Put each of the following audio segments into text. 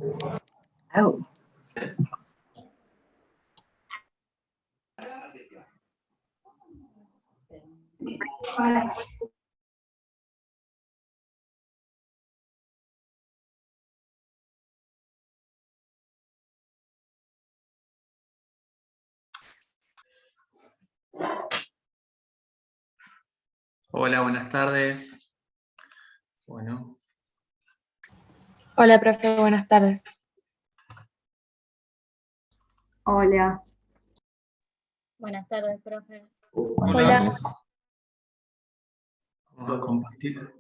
Oh. Hola, buenas tardes. Bueno. Hola, profe, buenas tardes. Hola. Buenas tardes, profe. Hola. Vamos a compartir.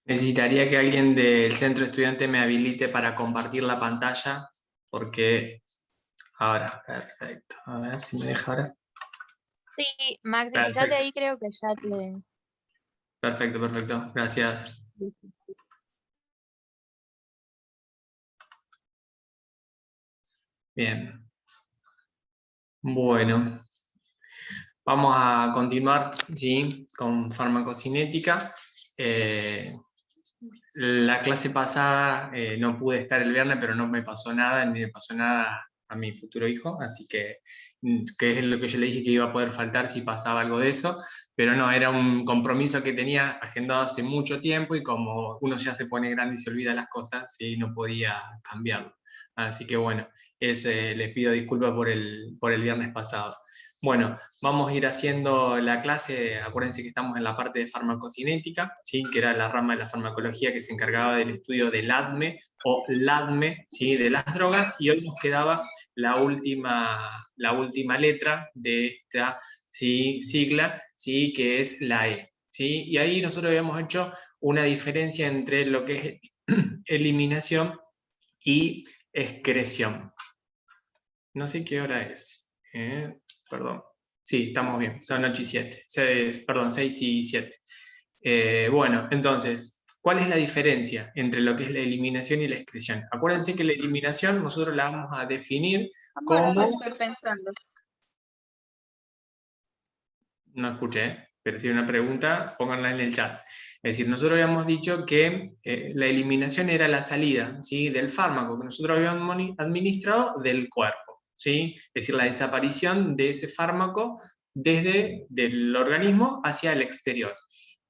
Necesitaría que alguien del centro estudiante me habilite para compartir la pantalla, porque ahora, perfecto. A ver si me deja ahora. Sí, Max, Perfecto. fíjate ahí, creo que ya te... Perfecto, perfecto. Gracias. Bien. Bueno. Vamos a continuar, ¿sí?, con farmacocinética. La clase pasada no pude estar el viernes, pero no me pasó nada, ni me pasó nada a mi futuro hijo, así que es lo que yo le dije que iba a poder faltar si pasaba algo de eso, pero no, era un compromiso que tenía agendado hace mucho tiempo y como uno ya se pone grande y se olvida las cosas, ¿sí?, no podía cambiarlo. Así que bueno, les pido disculpas por el viernes pasado. Bueno, vamos a ir haciendo la clase. Acuérdense que estamos en la parte de farmacocinética, ¿sí?, que era la rama de la farmacología que se encargaba del estudio del ADME o LADME, ¿sí?, de las drogas, y hoy nos quedaba la última letra de esta, ¿sí?, sigla, ¿sí?, que es la E, ¿sí? Y ahí nosotros habíamos hecho una diferencia entre lo que es eliminación y excreción. No sé qué hora es. Perdón. Sí, estamos bien, son 8 y 7. 6 y 7. Bueno, entonces, ¿cuál es la diferencia entre lo que es la eliminación y la excreción? Acuérdense que la eliminación nosotros la vamos a definir como... Estoy pensando. No escuché, pero si hay una pregunta, pónganla en el chat. Es decir, nosotros habíamos dicho que la eliminación era la salida, ¿sí?, del fármaco que nosotros habíamos administrado del cuerpo, ¿sí? Es decir, la desaparición de ese fármaco desde el organismo hacia el exterior.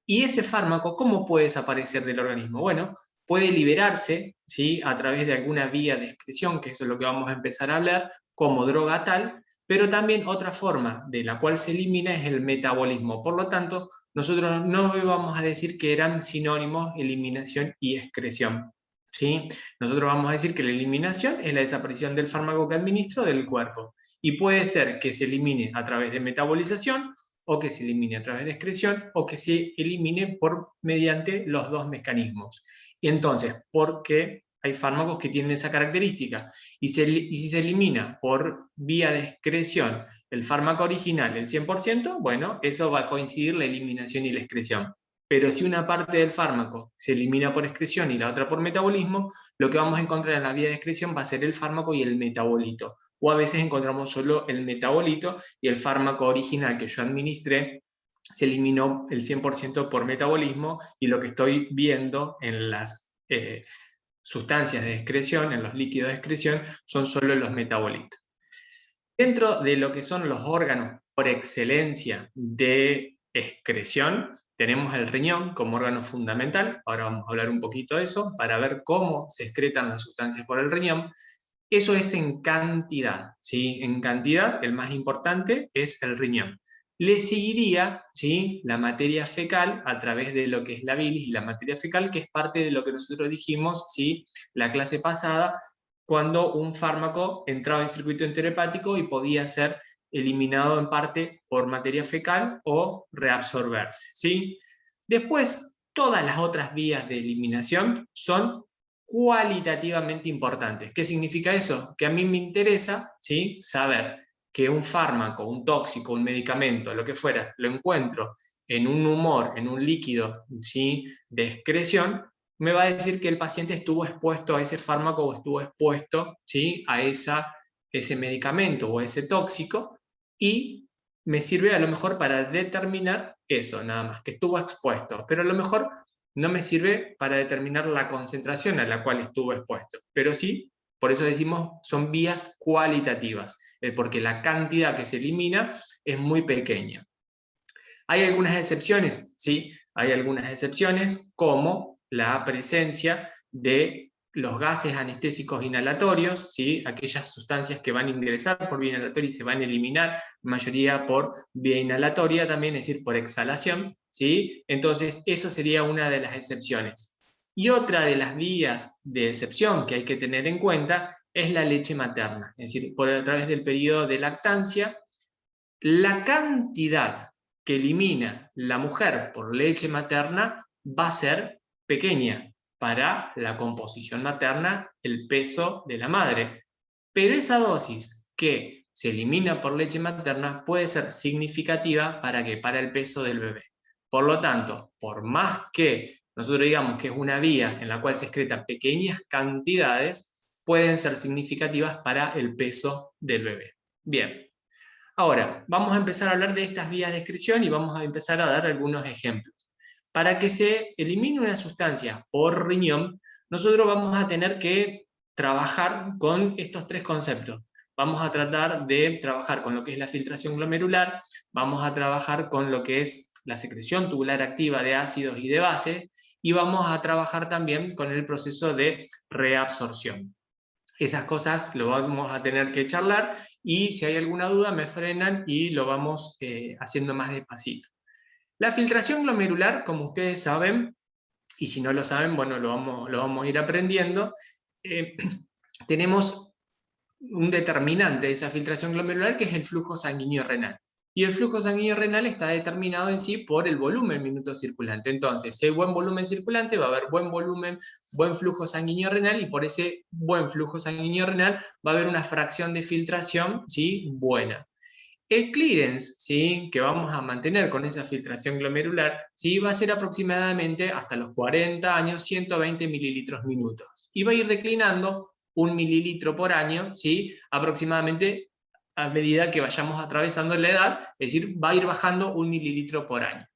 Y ese fármaco, ¿cómo puede desaparecer del organismo? Bueno, puede liberarse, ¿sí?, a través de alguna vía de excreción, que eso es lo que vamos a empezar a hablar, como droga tal, pero también otra forma de la cual se elimina es el metabolismo. Por lo tanto, nosotros no vamos a decir que eran sinónimos eliminación y excreción, ¿sí? Nosotros vamos a decir que la eliminación es la desaparición del fármaco que administro del cuerpo. Y puede ser que se elimine a través de metabolización, o que se elimine a través de excreción, o que se elimine mediante los dos mecanismos. Y entonces, ¿por qué hay fármacos que tienen esa característica? Y si se elimina por vía de excreción el fármaco original, el 100%, bueno, eso va a coincidir la eliminación y la excreción. Pero si una parte del fármaco se elimina por excreción y la otra por metabolismo, lo que vamos a encontrar en la vía de excreción va a ser el fármaco y el metabolito. O a veces encontramos solo el metabolito y el fármaco original que yo administré se eliminó el 100% por metabolismo, y lo que estoy viendo en las sustancias de excreción, en los líquidos de excreción, son solo los metabolitos. Dentro de lo que son los órganos por excelencia de excreción, tenemos el riñón como órgano fundamental. Ahora vamos a hablar un poquito de eso para ver cómo se excretan las sustancias por el riñón. Eso es en cantidad, ¿sí? En cantidad, el más importante es el riñón. Le seguiría, ¿sí?, la materia fecal a través de lo que es la bilis y la materia fecal, que es parte de lo que nosotros dijimos, ¿sí?, la clase pasada, cuando un fármaco entraba en circuito enterohepático y podía ser eliminado en parte por materia fecal o reabsorberse, ¿sí? Después, todas las otras vías de eliminación son cualitativamente importantes. ¿Qué significa eso? Que a mí me interesa, ¿sí?, saber que un fármaco, un tóxico, un medicamento, lo que fuera, lo encuentro en un humor, en un líquido, ¿sí?, de excreción, me va a decir que el paciente estuvo expuesto a ese fármaco o estuvo expuesto, ¿sí?, a ese medicamento o ese tóxico, y me sirve a lo mejor para determinar eso nada más, que estuvo expuesto, pero a lo mejor no me sirve para determinar la concentración a la cual estuvo expuesto, pero sí, por eso decimos, son vías cualitativas, porque la cantidad que se elimina es muy pequeña. Hay algunas excepciones, ¿sí? Hay algunas excepciones, como la presencia de los gases anestésicos inhalatorios, ¿sí? Aquellas sustancias que van a ingresar por vía inhalatoria y se van a eliminar, mayoría por vía inhalatoria también, es decir, por exhalación, ¿sí? Entonces, eso sería una de las excepciones. Y otra de las vías de excepción que hay que tener en cuenta es la leche materna, es decir, a través del periodo de lactancia, la cantidad que elimina la mujer por leche materna va a ser pequeña para la composición materna, el peso de la madre. Pero esa dosis que se elimina por leche materna puede ser significativa para el peso del bebé. Por lo tanto, por más que nosotros digamos que es una vía en la cual se excretan pequeñas cantidades, pueden ser significativas para el peso del bebé. Bien. Ahora, vamos a empezar a hablar de estas vías de excreción y vamos a empezar a dar algunos ejemplos. Para que se elimine una sustancia por riñón, nosotros vamos a tener que trabajar con estos tres conceptos. Vamos a tratar de trabajar con lo que es la filtración glomerular, vamos a trabajar con lo que es la secreción tubular activa de ácidos y de bases, y vamos a trabajar también con el proceso de reabsorción. Esas cosas lo vamos a tener que charlar, y si hay alguna duda me frenan y lo vamos haciendo más despacito. La filtración glomerular, como ustedes saben, y si no lo saben, bueno, lo vamos a ir aprendiendo, tenemos un determinante de esa filtración glomerular que es el flujo sanguíneo renal. Y el flujo sanguíneo renal está determinado en sí por el volumen minuto circulante. Entonces, si hay buen volumen circulante, va a haber buen volumen, buen flujo sanguíneo renal, y por ese buen flujo sanguíneo renal va a haber una fracción de filtración, ¿sí?, buena. El clearance, ¿sí?, que vamos a mantener con esa filtración glomerular, ¿sí?, va a ser aproximadamente hasta los 40 años, 120 mililitros minutos. Y va a ir declinando 1 mililitro por año, ¿sí?, aproximadamente a medida que vayamos atravesando la edad, es decir, va a ir bajando 1 mililitro por año.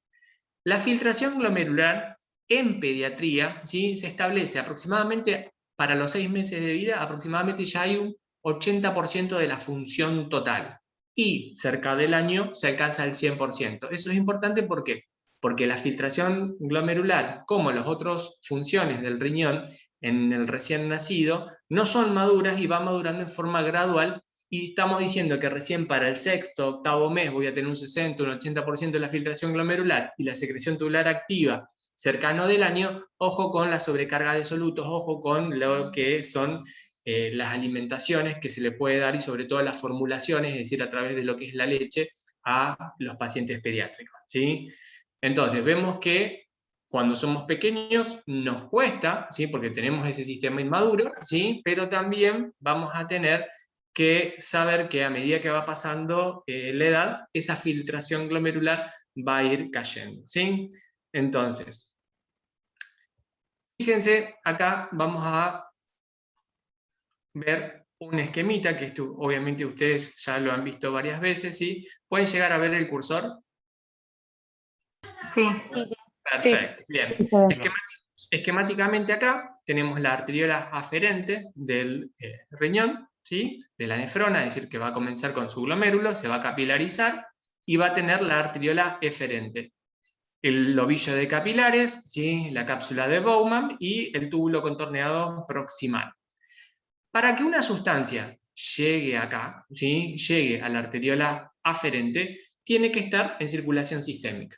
La filtración glomerular en pediatría, ¿sí?, se establece aproximadamente para los 6 meses de vida, aproximadamente ya hay un 80% de la función total. Y cerca del año se alcanza el 100%. Eso es importante, ¿por qué? Porque la filtración glomerular, como las otras funciones del riñón en el recién nacido, no son maduras y van madurando en forma gradual, y estamos diciendo que recién para el sexto, octavo mes voy a tener un 60, un 80% de la filtración glomerular y la secreción tubular activa cercano del año. Ojo con la sobrecarga de solutos, ojo con lo que son las alimentaciones que se le puede dar, y sobre todo las formulaciones, es decir, a través de lo que es la leche, a los pacientes pediátricos, ¿sí? Entonces, vemos que cuando somos pequeños nos cuesta, ¿sí?, porque tenemos ese sistema inmaduro, ¿sí?, pero también vamos a tener que saber que a medida que va pasando la edad, esa filtración glomerular va a ir cayendo, ¿sí? Entonces, fíjense, acá vamos a ver un esquemita, que esto obviamente ustedes ya lo han visto varias veces, ¿sí? ¿Pueden llegar a ver el cursor? Sí. Perfecto, bien. Esquemáticamente acá tenemos la arteriola aferente del riñón, ¿sí?, de la nefrona, es decir, que va a comenzar con su glomérulo, se va a capilarizar y va a tener la arteriola eferente. El lobillo de capilares, ¿sí?, la cápsula de Bowman y el túbulo contorneado proximal. Para que una sustancia llegue acá, ¿sí?, llegue a la arteriola aferente, tiene que estar en circulación sistémica.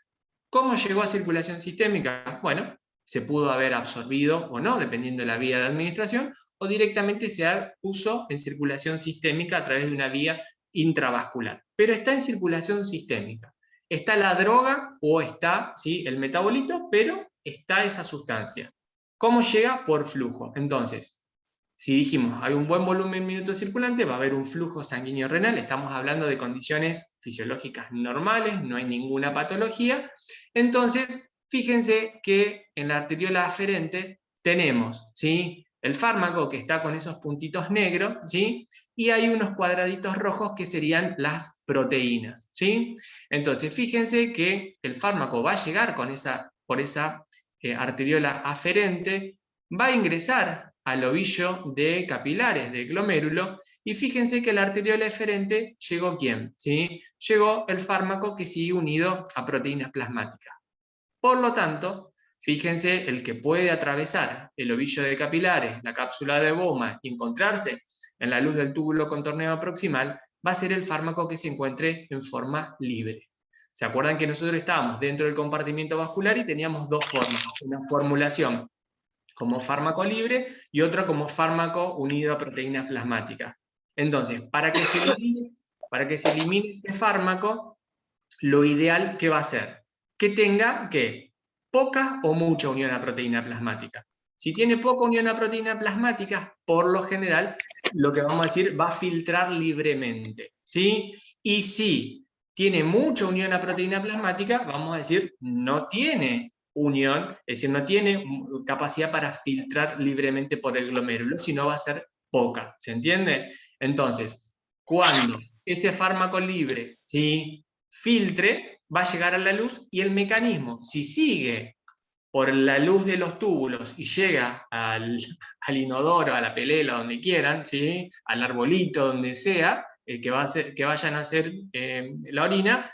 ¿Cómo llegó a circulación sistémica? Bueno, se pudo haber absorbido o no, dependiendo de la vía de administración, o directamente se puso en circulación sistémica a través de una vía intravascular. Pero está en circulación sistémica. Está la droga o está, ¿sí?, el metabolito, pero está esa sustancia. ¿Cómo llega? Por flujo. Entonces, si dijimos hay un buen volumen minuto circulante, va a haber un flujo sanguíneo renal, estamos hablando de condiciones fisiológicas normales, no hay ninguna patología. Entonces, fíjense que en la arteriola aferente tenemos, ¿sí?, el fármaco que está con esos puntitos negros, ¿sí? Y hay unos cuadraditos rojos que serían las proteínas, ¿sí? Entonces, fíjense que el fármaco va a llegar por esa arteriola aferente, va a ingresar al ovillo de capilares del glomérulo, y fíjense que la arteriola eferente llegó ¿quién? ¿Sí? Llegó el fármaco que sigue unido a proteínas plasmáticas. Por lo tanto, fíjense, el que puede atravesar el ovillo de capilares, la cápsula de Bowman, y encontrarse en la luz del túbulo contorneado proximal, va a ser el fármaco que se encuentre en forma libre. ¿Se acuerdan que nosotros estábamos dentro del compartimiento vascular y teníamos dos formas? Una formulación como fármaco libre y otro como fármaco unido a proteínas plasmáticas. Entonces, para que se elimine este fármaco, lo ideal, ¿qué va a ser? Que tenga, ¿qué? Poca o mucha unión a proteína plasmática. Si tiene poca unión a proteína plasmática, por lo general, lo que vamos a decir, va a filtrar libremente, ¿sí? Y si tiene mucha unión a proteína plasmática, vamos a decir, no tiene unión, es decir, no tiene capacidad para filtrar libremente por el glomérulo, sino va a ser poca, ¿se entiende? Entonces, cuando ese fármaco libre, ¿sí?, filtre, va a llegar a la luz, y el mecanismo, si sigue por la luz de los túbulos y llega al inodoro, a la pelela, donde quieran, ¿sí?, al arbolito, donde sea, que vayan a hacer la orina,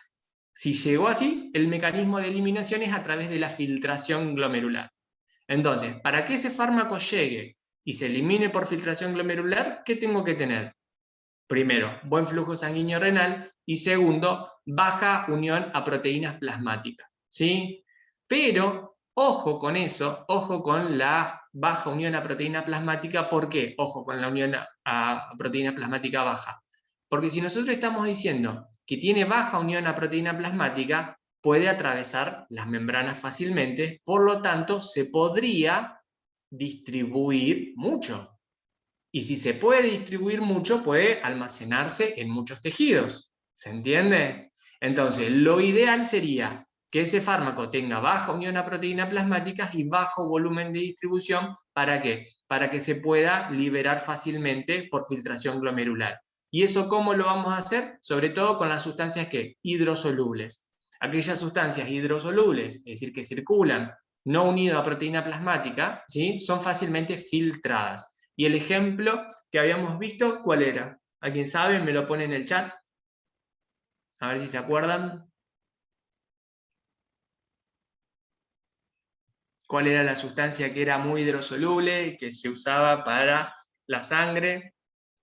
si llegó así, el mecanismo de eliminación es a través de la filtración glomerular. Entonces, para que ese fármaco llegue y se elimine por filtración glomerular, ¿qué tengo que tener? Primero, buen flujo sanguíneo renal, y segundo, baja unión a proteínas plasmáticas, ¿sí? Pero, ojo con eso, ojo con la baja unión a proteína plasmática. ¿Por qué? Ojo con la unión a proteína plasmática baja. Porque si nosotros estamos diciendo que tiene baja unión a proteína plasmática, puede atravesar las membranas fácilmente, por lo tanto, se podría distribuir mucho. Y si se puede distribuir mucho, puede almacenarse en muchos tejidos. ¿Se entiende? Entonces, lo ideal sería que ese fármaco tenga baja unión a proteínas plasmáticas y bajo volumen de distribución. ¿Para qué? Para que se pueda liberar fácilmente por filtración glomerular. ¿Y eso cómo lo vamos a hacer? Sobre todo con las sustancias que hidrosolubles. Aquellas sustancias hidrosolubles, es decir, que circulan no unidas a proteína plasmática, ¿sí?, son fácilmente filtradas. Y el ejemplo que habíamos visto, ¿cuál era? ¿Alguien sabe? Me lo pone en el chat. A ver si se acuerdan. ¿Cuál era la sustancia que era muy hidrosoluble, que se usaba para la sangre,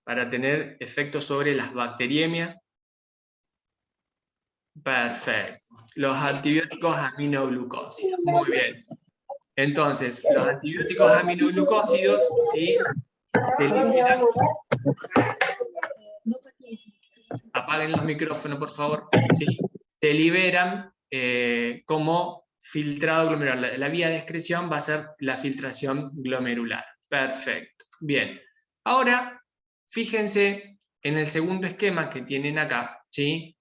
para tener efectos sobre las bacteriemias? Perfecto. Los antibióticos aminoglucósidos. Muy bien. Entonces, los antibióticos aminoglucósidos, ¿sí?, se liberan. Apaguen los micrófonos, por favor. ¿Sí? Se liberan como filtrado glomerular. La vía de excreción va a ser la filtración glomerular. Perfecto. Bien. Ahora, fíjense en el segundo esquema que tienen acá, ¿sí?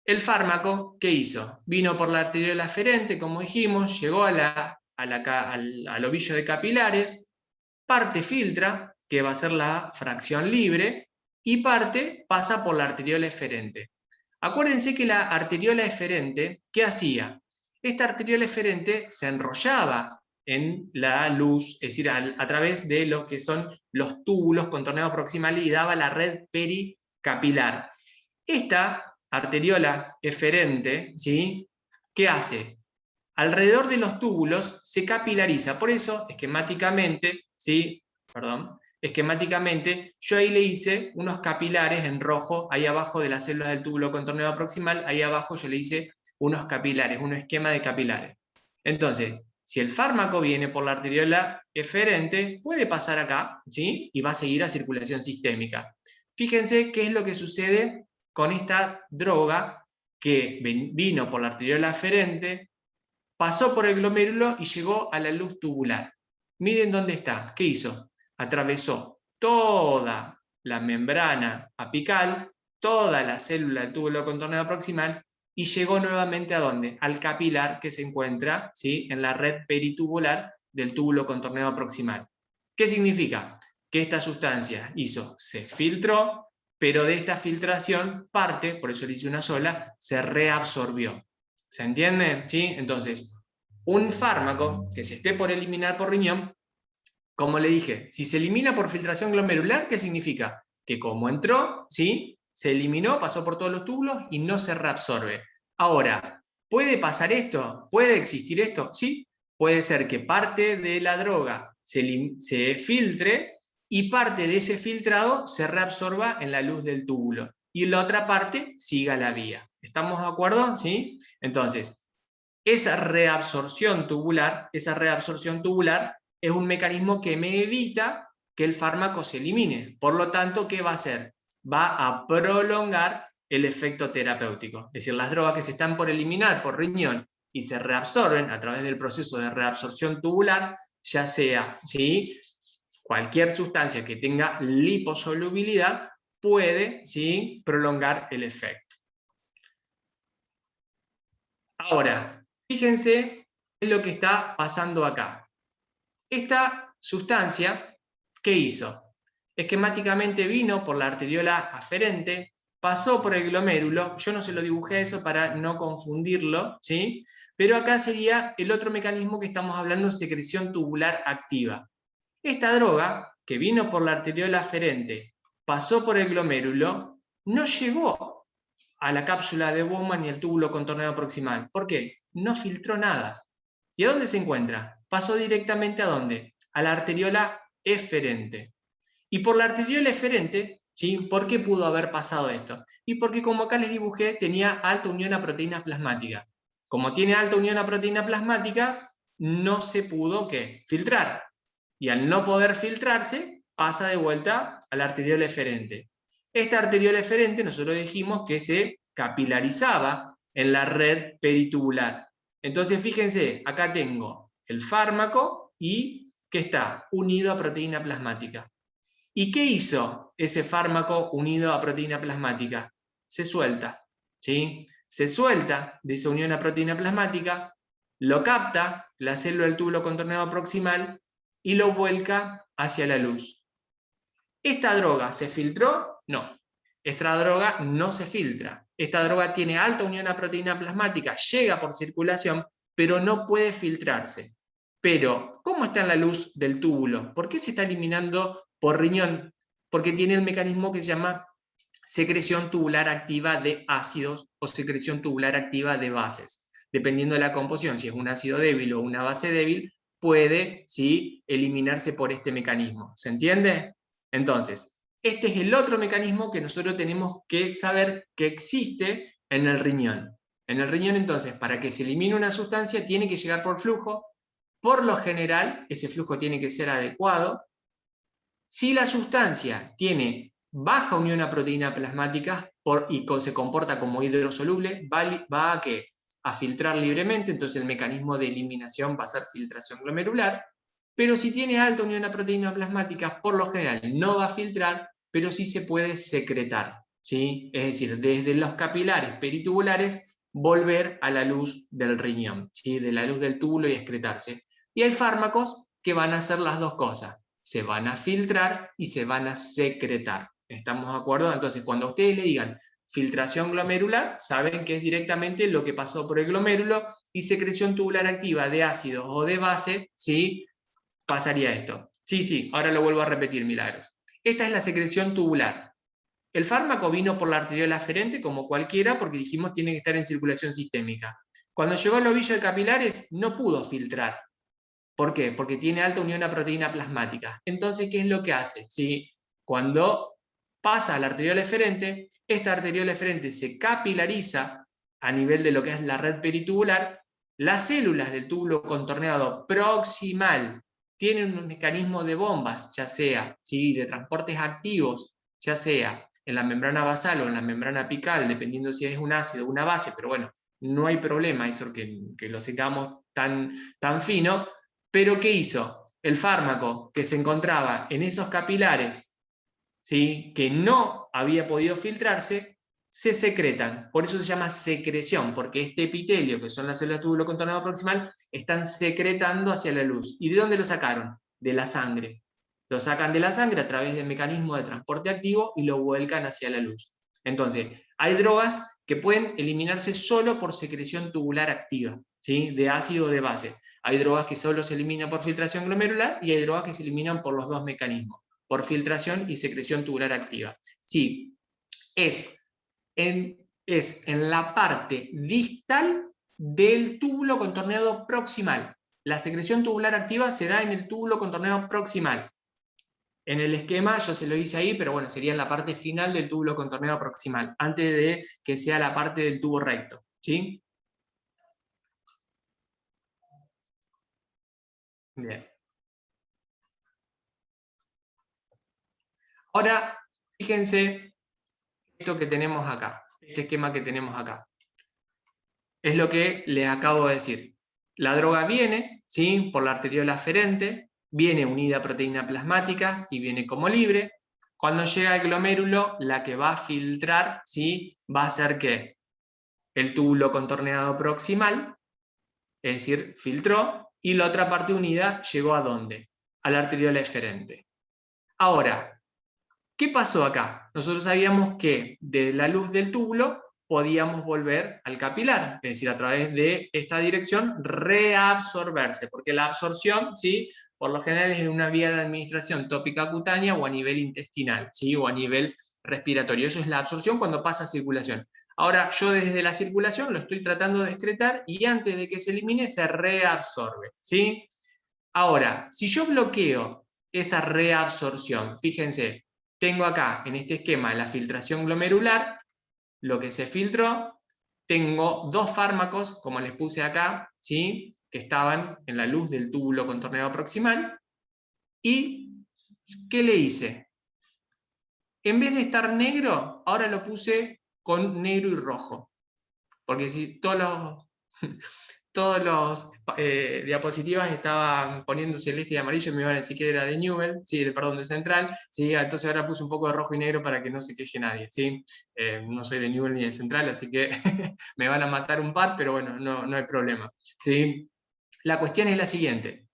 El fármaco, ¿qué hizo? Vino por la arteriola aferente, como dijimos, llegó al ovillo de capilares, parte filtra, que va a ser la fracción libre, y parte pasa por la arteriola eferente. Acuérdense que la arteriola eferente, ¿qué hacía? Esta arteriola eferente se enrollaba en la luz, es decir, a través de lo que son los túbulos contorneados proximales, y daba la red pericapilar. Esta arteriola eferente, ¿sí?, ¿qué hace? Alrededor de los túbulos se capilariza. Por eso, esquemáticamente, ¿sí?, esquemáticamente, yo ahí le hice unos capilares en rojo, ahí abajo de las células del túbulo contorneado proximal, ahí abajo yo le hice unos capilares, un esquema de capilares. Entonces, si el fármaco viene por la arteriola eferente, puede pasar acá, ¿sí?, y va a seguir a circulación sistémica. Fíjense qué es lo que sucede con esta droga que vino por la arteriola aferente, pasó por el glomérulo y llegó a la luz tubular. Miren dónde está. ¿Qué hizo? Atravesó toda la membrana apical, toda la célula del túbulo contorneado proximal, y llegó nuevamente ¿a dónde? Al capilar que se encuentra, ¿sí?, en la red peritubular del túbulo contorneado proximal. ¿Qué significa? Que esta sustancia se filtró, pero de esta filtración parte, por eso le hice una sola, se reabsorbió. ¿Se entiende? ¿Sí? Entonces, un fármaco que se esté por eliminar por riñón, como le dije, si se elimina por filtración glomerular, ¿qué significa? Que como entró, ¿sí? Se eliminó, pasó por todos los túbulos y no se reabsorbe. Ahora, ¿puede pasar esto? ¿Puede existir esto? Sí. Puede ser que parte de la droga se filtre y parte de ese filtrado se reabsorba en la luz del túbulo y la otra parte siga la vía. ¿Estamos de acuerdo? ¿Sí? Entonces, esa reabsorción tubular es un mecanismo que me evita que el fármaco se elimine. Por lo tanto, ¿qué va a hacer? Va a prolongar el efecto terapéutico. Es decir, las drogas que se están por eliminar por riñón y se reabsorben a través del proceso de reabsorción tubular, ya sea, ¿sí?, cualquier sustancia que tenga liposolubilidad, puede, ¿sí?, prolongar el efecto. Ahora, fíjense qué es lo que está pasando acá. Esta sustancia, ¿qué hizo? Esquemáticamente vino por la arteriola aferente, pasó por el glomérulo, yo no se lo dibujé eso para no confundirlo, ¿sí? Pero acá sería el otro mecanismo que estamos hablando, secreción tubular activa. Esta droga, que vino por la arteriola aferente, pasó por el glomérulo, no llegó a la cápsula de Bowman ni el túbulo contorneado proximal. ¿Por qué? No filtró nada. ¿Y a dónde se encuentra? Pasó directamente ¿a dónde? A la arteriola eferente. Y por la arteriola eferente, ¿sí?, ¿por qué pudo haber pasado esto? Y porque, como acá les dibujé, tenía alta unión a proteínas plasmáticas. Como tiene alta unión a proteínas plasmáticas, no se pudo, ¿qué?, filtrar. Y al no poder filtrarse, pasa de vuelta a la arteriola eferente. Esta arteriola eferente, nosotros dijimos que se capilarizaba en la red peritubular. Entonces, fíjense, acá tengo el fármaco y que está unido a proteína plasmática. ¿Y qué hizo ese fármaco unido a proteína plasmática? Se suelta, ¿sí? Se suelta de esa unión a proteína plasmática, lo capta la célula del túbulo contorneado proximal y lo vuelca hacia la luz. ¿Esta droga se filtró? No. Esta droga no se filtra. Esta droga tiene alta unión a proteína plasmática, llega por circulación, pero no puede filtrarse. Pero, ¿cómo está en la luz del túbulo? ¿Por qué se está eliminando por riñón? Porque tiene el mecanismo que se llama secreción tubular activa de ácidos o secreción tubular activa de bases. Dependiendo de la composición, si es un ácido débil o una base débil, puede, ¿sí?, eliminarse por este mecanismo. ¿Se entiende? Entonces, este es el otro mecanismo que nosotros tenemos que saber que existe en el riñón. En el riñón, entonces, para que se elimine una sustancia, tiene que llegar por flujo. Por lo general, ese flujo tiene que ser adecuado. Si la sustancia tiene baja unión a proteína plasmática y se comporta como hidrosoluble, va a, ¿qué?, a filtrar libremente, entonces el mecanismo de eliminación va a ser filtración glomerular. Pero si tiene alta unión a proteínas plasmáticas, por lo general no va a filtrar, pero sí se puede secretar, ¿sí? Es decir, desde los capilares peritubulares volver a la luz del riñón, ¿sí?, de la luz del túbulo y excretarse. Y hay fármacos que van a hacer las dos cosas, se van a filtrar y se van a secretar. ¿Estamos de acuerdo? Entonces, cuando ustedes le digan filtración glomerular, saben que es directamente lo que pasó por el glomérulo, y secreción tubular activa de ácidos o de base, ¿sí?, pasaría esto. Sí, ahora lo vuelvo a repetir, Milagros. Esta es la secreción tubular. El fármaco vino por la arteriola aferente como cualquiera, porque dijimos tiene que estar en circulación sistémica. Cuando llegó al ovillo de capilares, no pudo filtrar. ¿Por qué? Porque tiene alta unión a proteína plasmática. Entonces, ¿qué es lo que hace? ¿Sí? Cuando pasa a la arteriola eferente, esta arteriola eferente se capilariza a nivel de lo que es la red peritubular. Las células del túbulo contorneado proximal tienen un mecanismo de bombas, ya sea, ¿sí?, de transportes activos, ya sea en la membrana basal o en la membrana apical, dependiendo si es un ácido o una base, pero bueno, no hay problema eso que lo secamos tan fino. Pero ¿qué hizo? El fármaco que se encontraba en esos capilares, ¿sí?, que no había podido filtrarse, se secretan. Por eso se llama secreción, porque este epitelio, que son las células túbulo contorneado proximal, están secretando hacia la luz. ¿Y de dónde lo sacaron? De la sangre. Lo sacan de la sangre a través del mecanismo de transporte activo y lo vuelcan hacia la luz. Entonces, hay drogas que pueden eliminarse solo por secreción tubular activa, ¿sí? De ácido o de base. Hay drogas que solo se eliminan por filtración glomerular y hay drogas que se eliminan por los dos mecanismos, por filtración y secreción tubular activa. Sí, es en la parte distal del túbulo contorneado proximal. La secreción tubular activa se da en el túbulo contorneado proximal. En el esquema yo se lo hice ahí, pero bueno, sería en la parte final del túbulo contorneado proximal, antes de que sea la parte del tubo recto, ¿sí? Bien. Ahora, fíjense esto que tenemos acá, este esquema que tenemos acá. Es lo que les acabo de decir. La droga viene, ¿sí? Por la arteriola aferente, viene unida a proteínas plasmáticas y viene como libre. Cuando llega al glomérulo, la que va a filtrar, ¿sí? Va a ser ¿qué? El túbulo contorneado proximal, es decir, filtró, y la otra parte unida llegó ¿a dónde? A la arteriola eferente. Ahora, ¿qué pasó acá? Nosotros sabíamos que de la luz del túbulo podíamos volver al capilar, es decir, a través de esta dirección reabsorberse, porque la absorción, ¿sí? Por lo general es en una vía de administración tópica cutánea o a nivel intestinal, ¿sí? O a nivel respiratorio. Eso es la absorción cuando pasa a circulación. Ahora, yo desde la circulación lo estoy tratando de excretar y antes de que se elimine se reabsorbe, ¿sí? Ahora, si yo bloqueo esa reabsorción, fíjense, tengo acá en este esquema la filtración glomerular, lo que se filtró, tengo dos fármacos, como les puse acá, ¿sí? Que estaban en la luz del túbulo contorneado proximal, y ¿qué le hice? En vez de estar negro, ahora lo puse con negro y rojo, porque si todos los diapositivas estaban poniendo celeste y amarillo, me iban a decir que era de Newell, sí, perdón, de Central, sí, entonces ahora puse un poco de rojo y negro para que no se queje nadie, ¿sí? No soy de Newell ni de Central, así que me van a matar un par, pero bueno, no hay problema, ¿sí? La cuestión es la siguiente,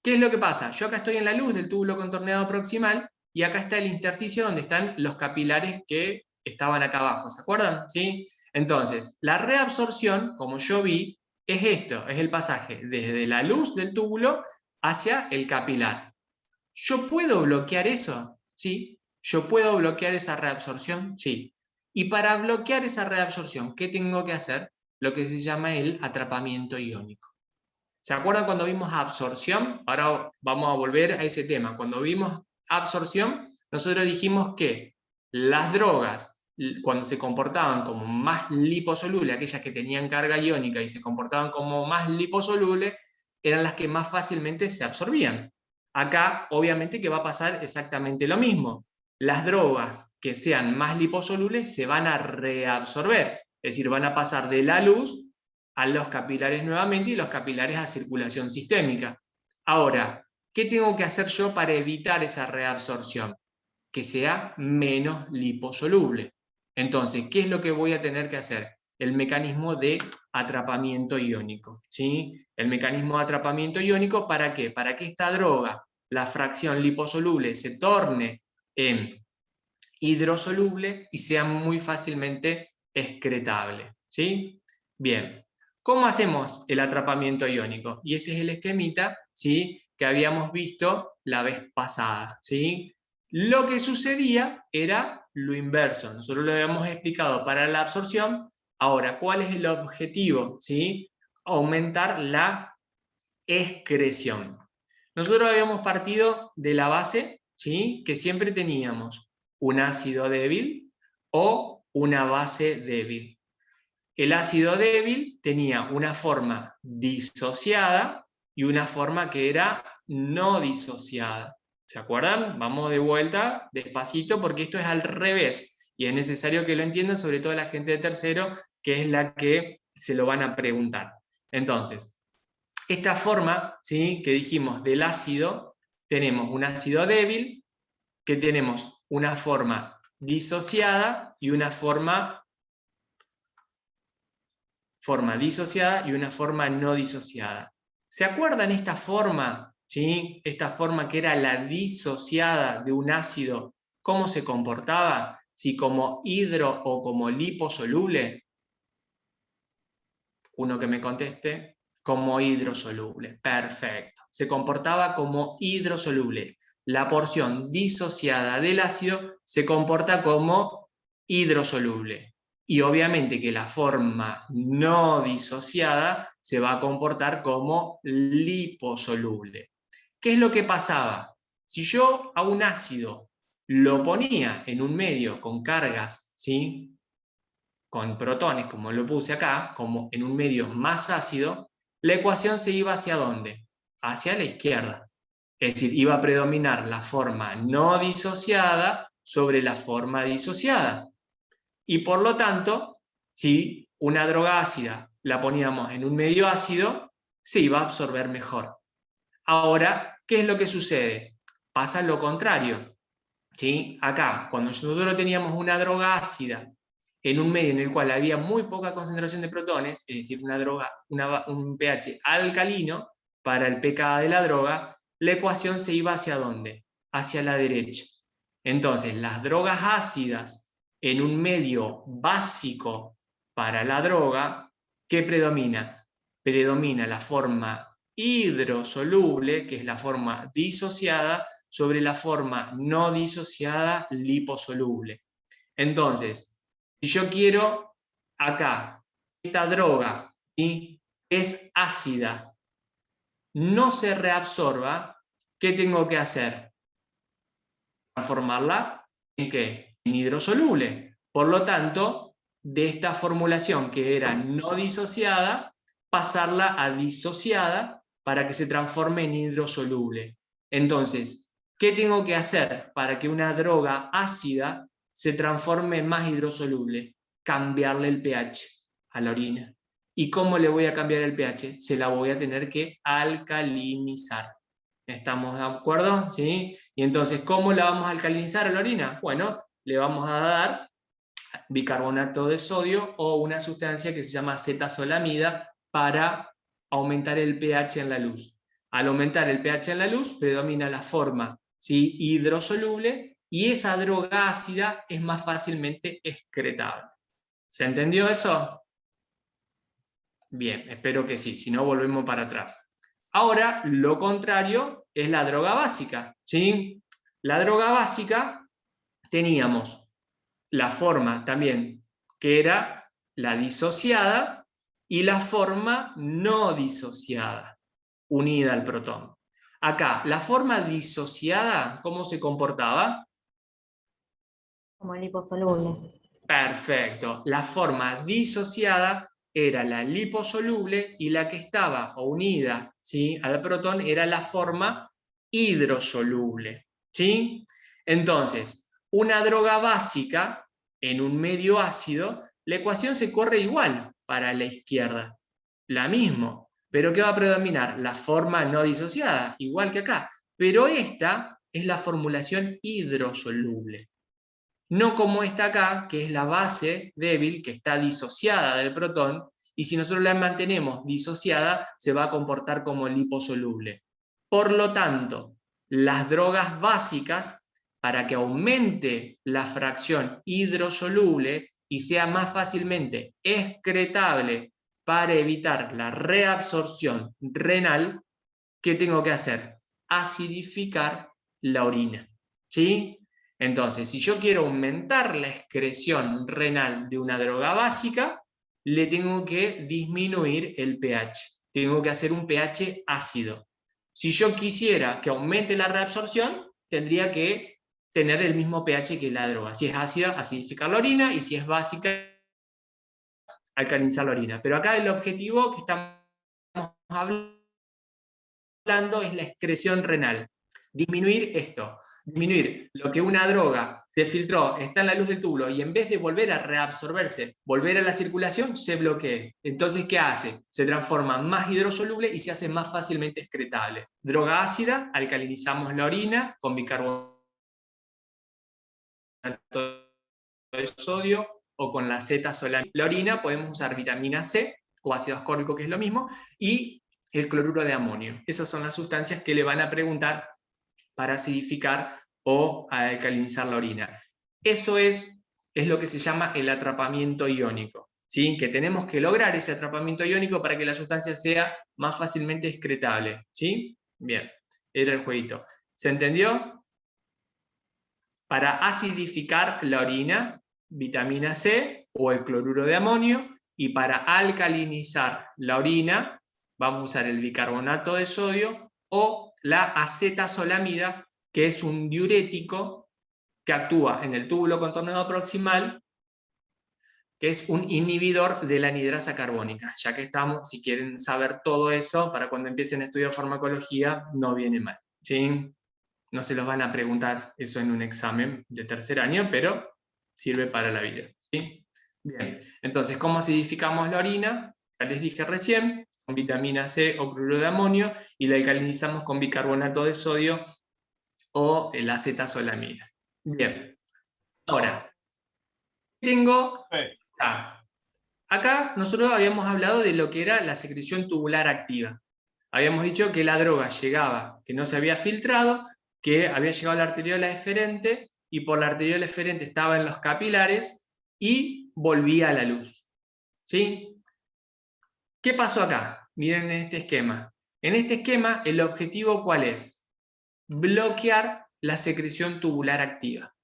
¿qué es lo que pasa? Yo acá estoy en la luz del túbulo contorneado proximal, y acá está el intersticio donde están los capilares que estaban acá abajo, ¿se acuerdan? ¿Sí? Entonces, la reabsorción, como yo vi, es esto, es el pasaje desde la luz del túbulo hacia el capilar. ¿Yo puedo bloquear eso? Sí. ¿Yo puedo bloquear esa reabsorción? Sí. Y para bloquear esa reabsorción, ¿qué tengo que hacer? Lo que se llama el atrapamiento iónico. ¿Se acuerdan cuando vimos absorción? Ahora vamos a volver a ese tema. Cuando vimos absorción, nosotros dijimos que las drogas, cuando se comportaban como más liposolubles, aquellas que tenían carga iónica y se comportaban como más liposolubles, eran las que más fácilmente se absorbían. Acá, obviamente, que va a pasar exactamente lo mismo. Las drogas que sean más liposolubles se van a reabsorber, es decir, van a pasar de la luz a los capilares nuevamente y los capilares a circulación sistémica. Ahora, ¿qué tengo que hacer yo para evitar esa reabsorción? Que sea menos liposoluble. Entonces, ¿qué es lo que voy a tener que hacer? El mecanismo de atrapamiento iónico, ¿sí? El mecanismo de atrapamiento iónico, ¿para qué? Para que esta droga, la fracción liposoluble, se torne en hidrosoluble y sea muy fácilmente excretable, ¿sí? Bien, ¿cómo hacemos el atrapamiento iónico? Y este es el esquemita, ¿sí? Que habíamos visto la vez pasada, ¿sí? Lo que sucedía era lo inverso. Nosotros lo habíamos explicado para la absorción. Ahora, ¿cuál es el objetivo? ¿Sí? Aumentar la excreción. Nosotros habíamos partido de la base, ¿sí? Que siempre teníamos un ácido débil o una base débil. El ácido débil tenía una forma disociada y una forma que era no disociada. ¿Se acuerdan? Vamos de vuelta despacito porque esto es al revés y es necesario que lo entiendan, sobre todo la gente de tercero, que es la que se lo van a preguntar. Entonces, esta forma, ¿sí? Que dijimos del ácido, tenemos un ácido débil, que tenemos una forma disociada y una forma disociada y una forma no disociada. ¿Se acuerdan esta forma? ¿sí? Esta forma que era la disociada de un ácido, ¿cómo se comportaba? Si como hidro o como liposoluble. Uno que me conteste, como hidrosoluble. Perfecto. Se comportaba como hidrosoluble. La porción disociada del ácido se comporta como hidrosoluble. Y obviamente que la forma no disociada se va a comportar como liposoluble. ¿Qué es lo que pasaba? Si yo a un ácido lo ponía en un medio con cargas, ¿sí?, con protones, como lo puse acá, como en un medio más ácido, la ecuación se iba ¿hacia dónde? Hacia la izquierda. Es decir, iba a predominar la forma no disociada sobre la forma disociada. Y por lo tanto, si una droga ácida la poníamos en un medio ácido, se iba a absorber mejor. Ahora, ¿qué es lo que sucede? Pasa lo contrario. ¿Sí? Acá, cuando nosotros teníamos una droga ácida en un medio en el cual había muy poca concentración de protones, es decir, un pH alcalino para el pKa de la droga, la ecuación se iba ¿hacia dónde? Hacia la derecha. Entonces, las drogas ácidas en un medio básico para la droga, ¿qué predomina? Predomina la forma hidrosoluble, que es la forma disociada, sobre la forma no disociada liposoluble. Entonces, si yo quiero acá, esta droga, ¿sí?, es ácida, no se reabsorba, ¿qué tengo que hacer? Transformarla ¿en qué? En hidrosoluble. Por lo tanto, de esta formulación que era no disociada, pasarla a disociada para que se transforme en hidrosoluble. Entonces, ¿qué tengo que hacer para que una droga ácida se transforme en más hidrosoluble? Cambiarle el pH a la orina. ¿Y cómo le voy a cambiar el pH? Se la voy a tener que alcalinizar. ¿Estamos de acuerdo? ¿Sí? Y entonces, ¿cómo la vamos a alcalinizar a la orina? Bueno, le vamos a dar bicarbonato de sodio o una sustancia que se llama acetazolamida para aumentar el pH en la luz. Al aumentar el pH en la luz, predomina la forma, ¿sí?, hidrosoluble, y esa droga ácida es más fácilmente excretable. ¿Se entendió eso? Bien, espero que sí, si no volvemos para atrás. Ahora, lo contrario es la droga básica, ¿sí? La droga básica teníamos la forma también, que era la disociada, y la forma no disociada, unida al protón. Acá, la forma disociada, ¿cómo se comportaba? Como liposoluble. Perfecto. La forma disociada era la liposoluble y la que estaba unida, ¿sí?, al protón era la forma hidrosoluble, ¿sí? Entonces, una droga básica en un medio ácido, la ecuación se corre igual para la izquierda, la misma. ¿Pero qué va a predominar? La forma no disociada, igual que acá. Pero esta es la formulación hidrosoluble. No como esta acá, que es la base débil, que está disociada del protón, y si nosotros la mantenemos disociada, se va a comportar como liposoluble. Por lo tanto, las drogas básicas, para que aumente la fracción hidrosoluble y sea más fácilmente excretable para evitar la reabsorción renal, ¿qué tengo que hacer? Acidificar la orina. ¿Sí? Entonces, si yo quiero aumentar la excreción renal de una droga básica, le tengo que disminuir el pH. Tengo que hacer un pH ácido. Si yo quisiera que aumente la reabsorción, tendría que tener el mismo pH que la droga. Si es ácida, acidificar la orina, y si es básica, alcalinizar la orina. Pero acá el objetivo que estamos hablando es la excreción renal. Disminuir esto. Disminuir lo que una droga se filtró, está en la luz del túbulo, y en vez de volver a reabsorberse, volver a la circulación, se bloquea. Entonces, ¿qué hace? Se transforma en más hidrosoluble y se hace más fácilmente excretable. Droga ácida, alcalinizamos la orina con bicarbonato de sodio o con la acetazolamida. La orina podemos usar vitamina C o ácido ascórbico, que es lo mismo, y el cloruro de amonio. Esas son las sustancias que le van a preguntar para acidificar o alcalinizar la orina. Eso es lo que se llama el atrapamiento iónico, ¿sí? Que tenemos que lograr ese atrapamiento iónico para que la sustancia sea más fácilmente excretable, ¿sí? Bien, era el jueguito. ¿Se entendió? Para acidificar la orina, vitamina C o el cloruro de amonio, y para alcalinizar la orina, vamos a usar el bicarbonato de sodio o la acetazolamida, que es un diurético que actúa en el túbulo contornado proximal, que es un inhibidor de la anhidrasa carbónica. Ya que estamos, si quieren saber todo eso, para cuando empiecen a estudiar farmacología, no viene mal, ¿sí? No se los van a preguntar eso en un examen de tercer año, pero sirve para la vida, ¿sí? Bien, entonces, ¿cómo acidificamos la orina? Ya les dije recién, con vitamina C o cloruro de amonio, y la alcalinizamos con bicarbonato de sodio o el acetazolamida. Bien, ahora, tengo acá. Acá nosotros habíamos hablado de lo que era la secreción tubular activa. Habíamos dicho que la droga llegaba, que no se había filtrado, que había llegado a la arteriola eferente, y por la arteriola eferente estaba en los capilares y volvía a la luz, ¿sí? ¿Qué pasó acá? Miren en este esquema. En este esquema, el objetivo, ¿cuál es? Bloquear la secreción tubular activa,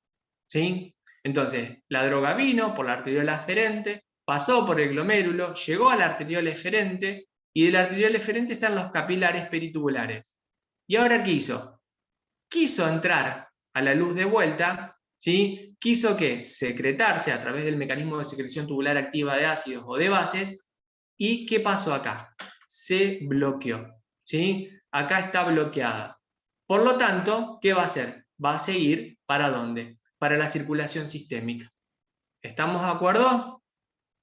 ¿sí? Entonces, la droga vino por la arteriola eferente, pasó por el glomérulo, llegó a la arteriola eferente, y de la arteriola eferente están los capilares peritubulares. ¿Y ahora qué hizo? Quiso entrar a la luz de vuelta, ¿sí? Quiso que secretarse a través del mecanismo de secreción tubular activa de ácidos o de bases. ¿Y qué pasó acá? Se bloqueó, ¿sí? Acá está bloqueada. Por lo tanto, ¿qué va a hacer? Va a seguir, ¿para dónde? Para la circulación sistémica. ¿Estamos de acuerdo?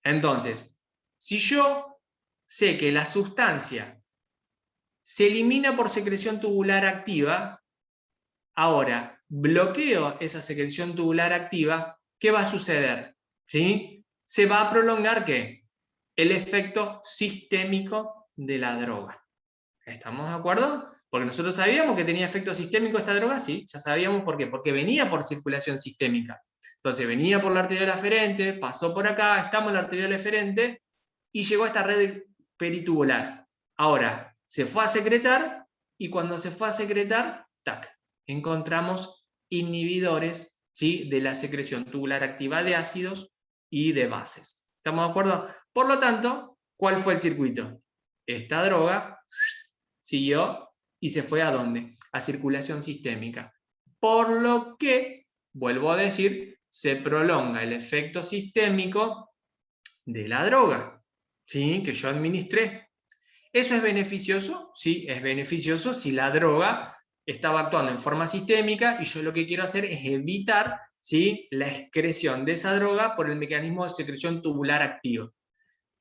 Entonces, si yo sé que la sustancia se elimina por secreción tubular activa, ahora bloqueo esa secreción tubular activa, ¿qué va a suceder? ¿Sí? Se va a prolongar, ¿qué? El efecto sistémico de la droga. ¿Estamos de acuerdo? Porque nosotros sabíamos que tenía efecto sistémico esta droga, sí, ya sabíamos por qué, porque venía por circulación sistémica. Entonces venía por la arteriola eferente, pasó por acá, estamos en la arteriola eferente, y llegó a esta red peritubular. Ahora, se fue a secretar, y cuando se fue a secretar, tac, encontramos inhibidores, ¿sí?, de la secreción tubular activa de ácidos y de bases. ¿Estamos de acuerdo? Por lo tanto, ¿cuál fue el circuito? Esta droga siguió y se fue ¿a dónde? A circulación sistémica. Por lo que, vuelvo a decir, se prolonga el efecto sistémico de la droga, ¿sí?, que yo administré. ¿Eso es beneficioso? Sí, es beneficioso si la droga estaba actuando en forma sistémica y yo lo que quiero hacer es evitar, ¿sí?, la excreción de esa droga por el mecanismo de secreción tubular activo.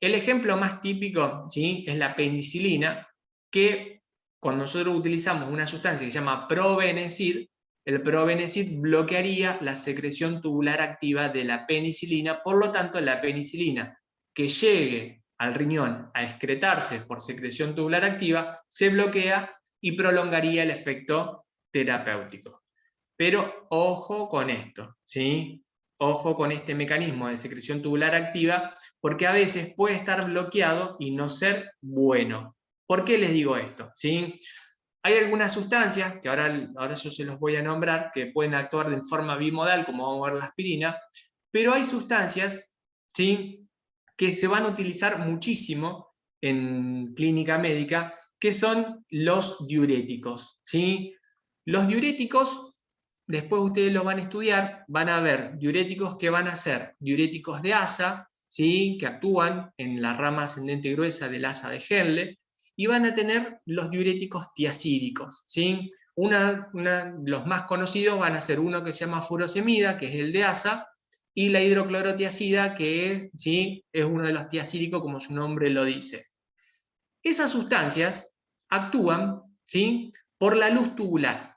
El ejemplo más típico, ¿sí?, es la penicilina, que cuando nosotros utilizamos una sustancia que se llama probenecid, el probenecid bloquearía la secreción tubular activa de la penicilina, por lo tanto la penicilina que llegue al riñón a excretarse por secreción tubular activa se bloquea y prolongaría el efecto terapéutico. Pero ojo con esto, ¿sí? Ojo con este mecanismo de secreción tubular activa, porque a veces puede estar bloqueado y no ser bueno. ¿Por qué les digo esto? ¿Sí? Hay algunas sustancias, que ahora yo se los voy a nombrar, que pueden actuar de forma bimodal, como vamos a ver la aspirina, pero hay sustancias, ¿sí?, que se van a utilizar muchísimo en clínica médica, que son los diuréticos, ¿sí? Los diuréticos, después ustedes lo van a estudiar, van a ver diuréticos que van a ser diuréticos de asa, ¿sí?, que actúan en la rama ascendente gruesa del asa de Henle, y van a tener los diuréticos tiacídicos, ¿sí? Los más conocidos van a ser uno que se llama furosemida, que es el de asa, y la hidroclorotiacida, que ¿sí?, es uno de los tiacídicos, como su nombre lo dice. Esas sustancias actúan, ¿sí?, por la luz tubular,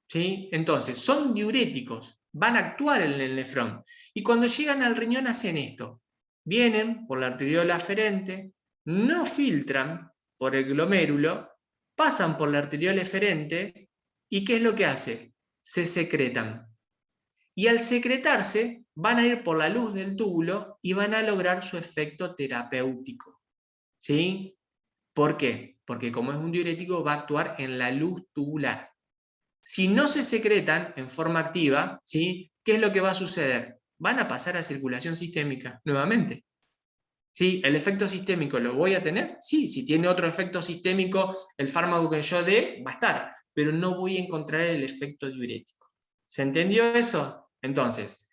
¿sí? Entonces, son diuréticos, van a actuar en el nefrón, y cuando llegan al riñón hacen esto: vienen por la arteriola aferente, no filtran, por el glomérulo, pasan por la arteriol eferente, ¿y qué es lo que hace? Se secretan. Y al secretarse, van a ir por la luz del túbulo y van a lograr su efecto terapéutico. ¿Sí? ¿Por qué? Porque como es un diurético, va a actuar en la luz tubular. Si no se secretan en forma activa, ¿sí? ¿Qué es lo que va a suceder? Van a pasar a circulación sistémica nuevamente. ¿Sí? ¿El efecto sistémico lo voy a tener? Sí, si tiene otro efecto sistémico, el fármaco que yo dé va a estar, pero no voy a encontrar el efecto diurético. ¿Se entendió eso? Entonces,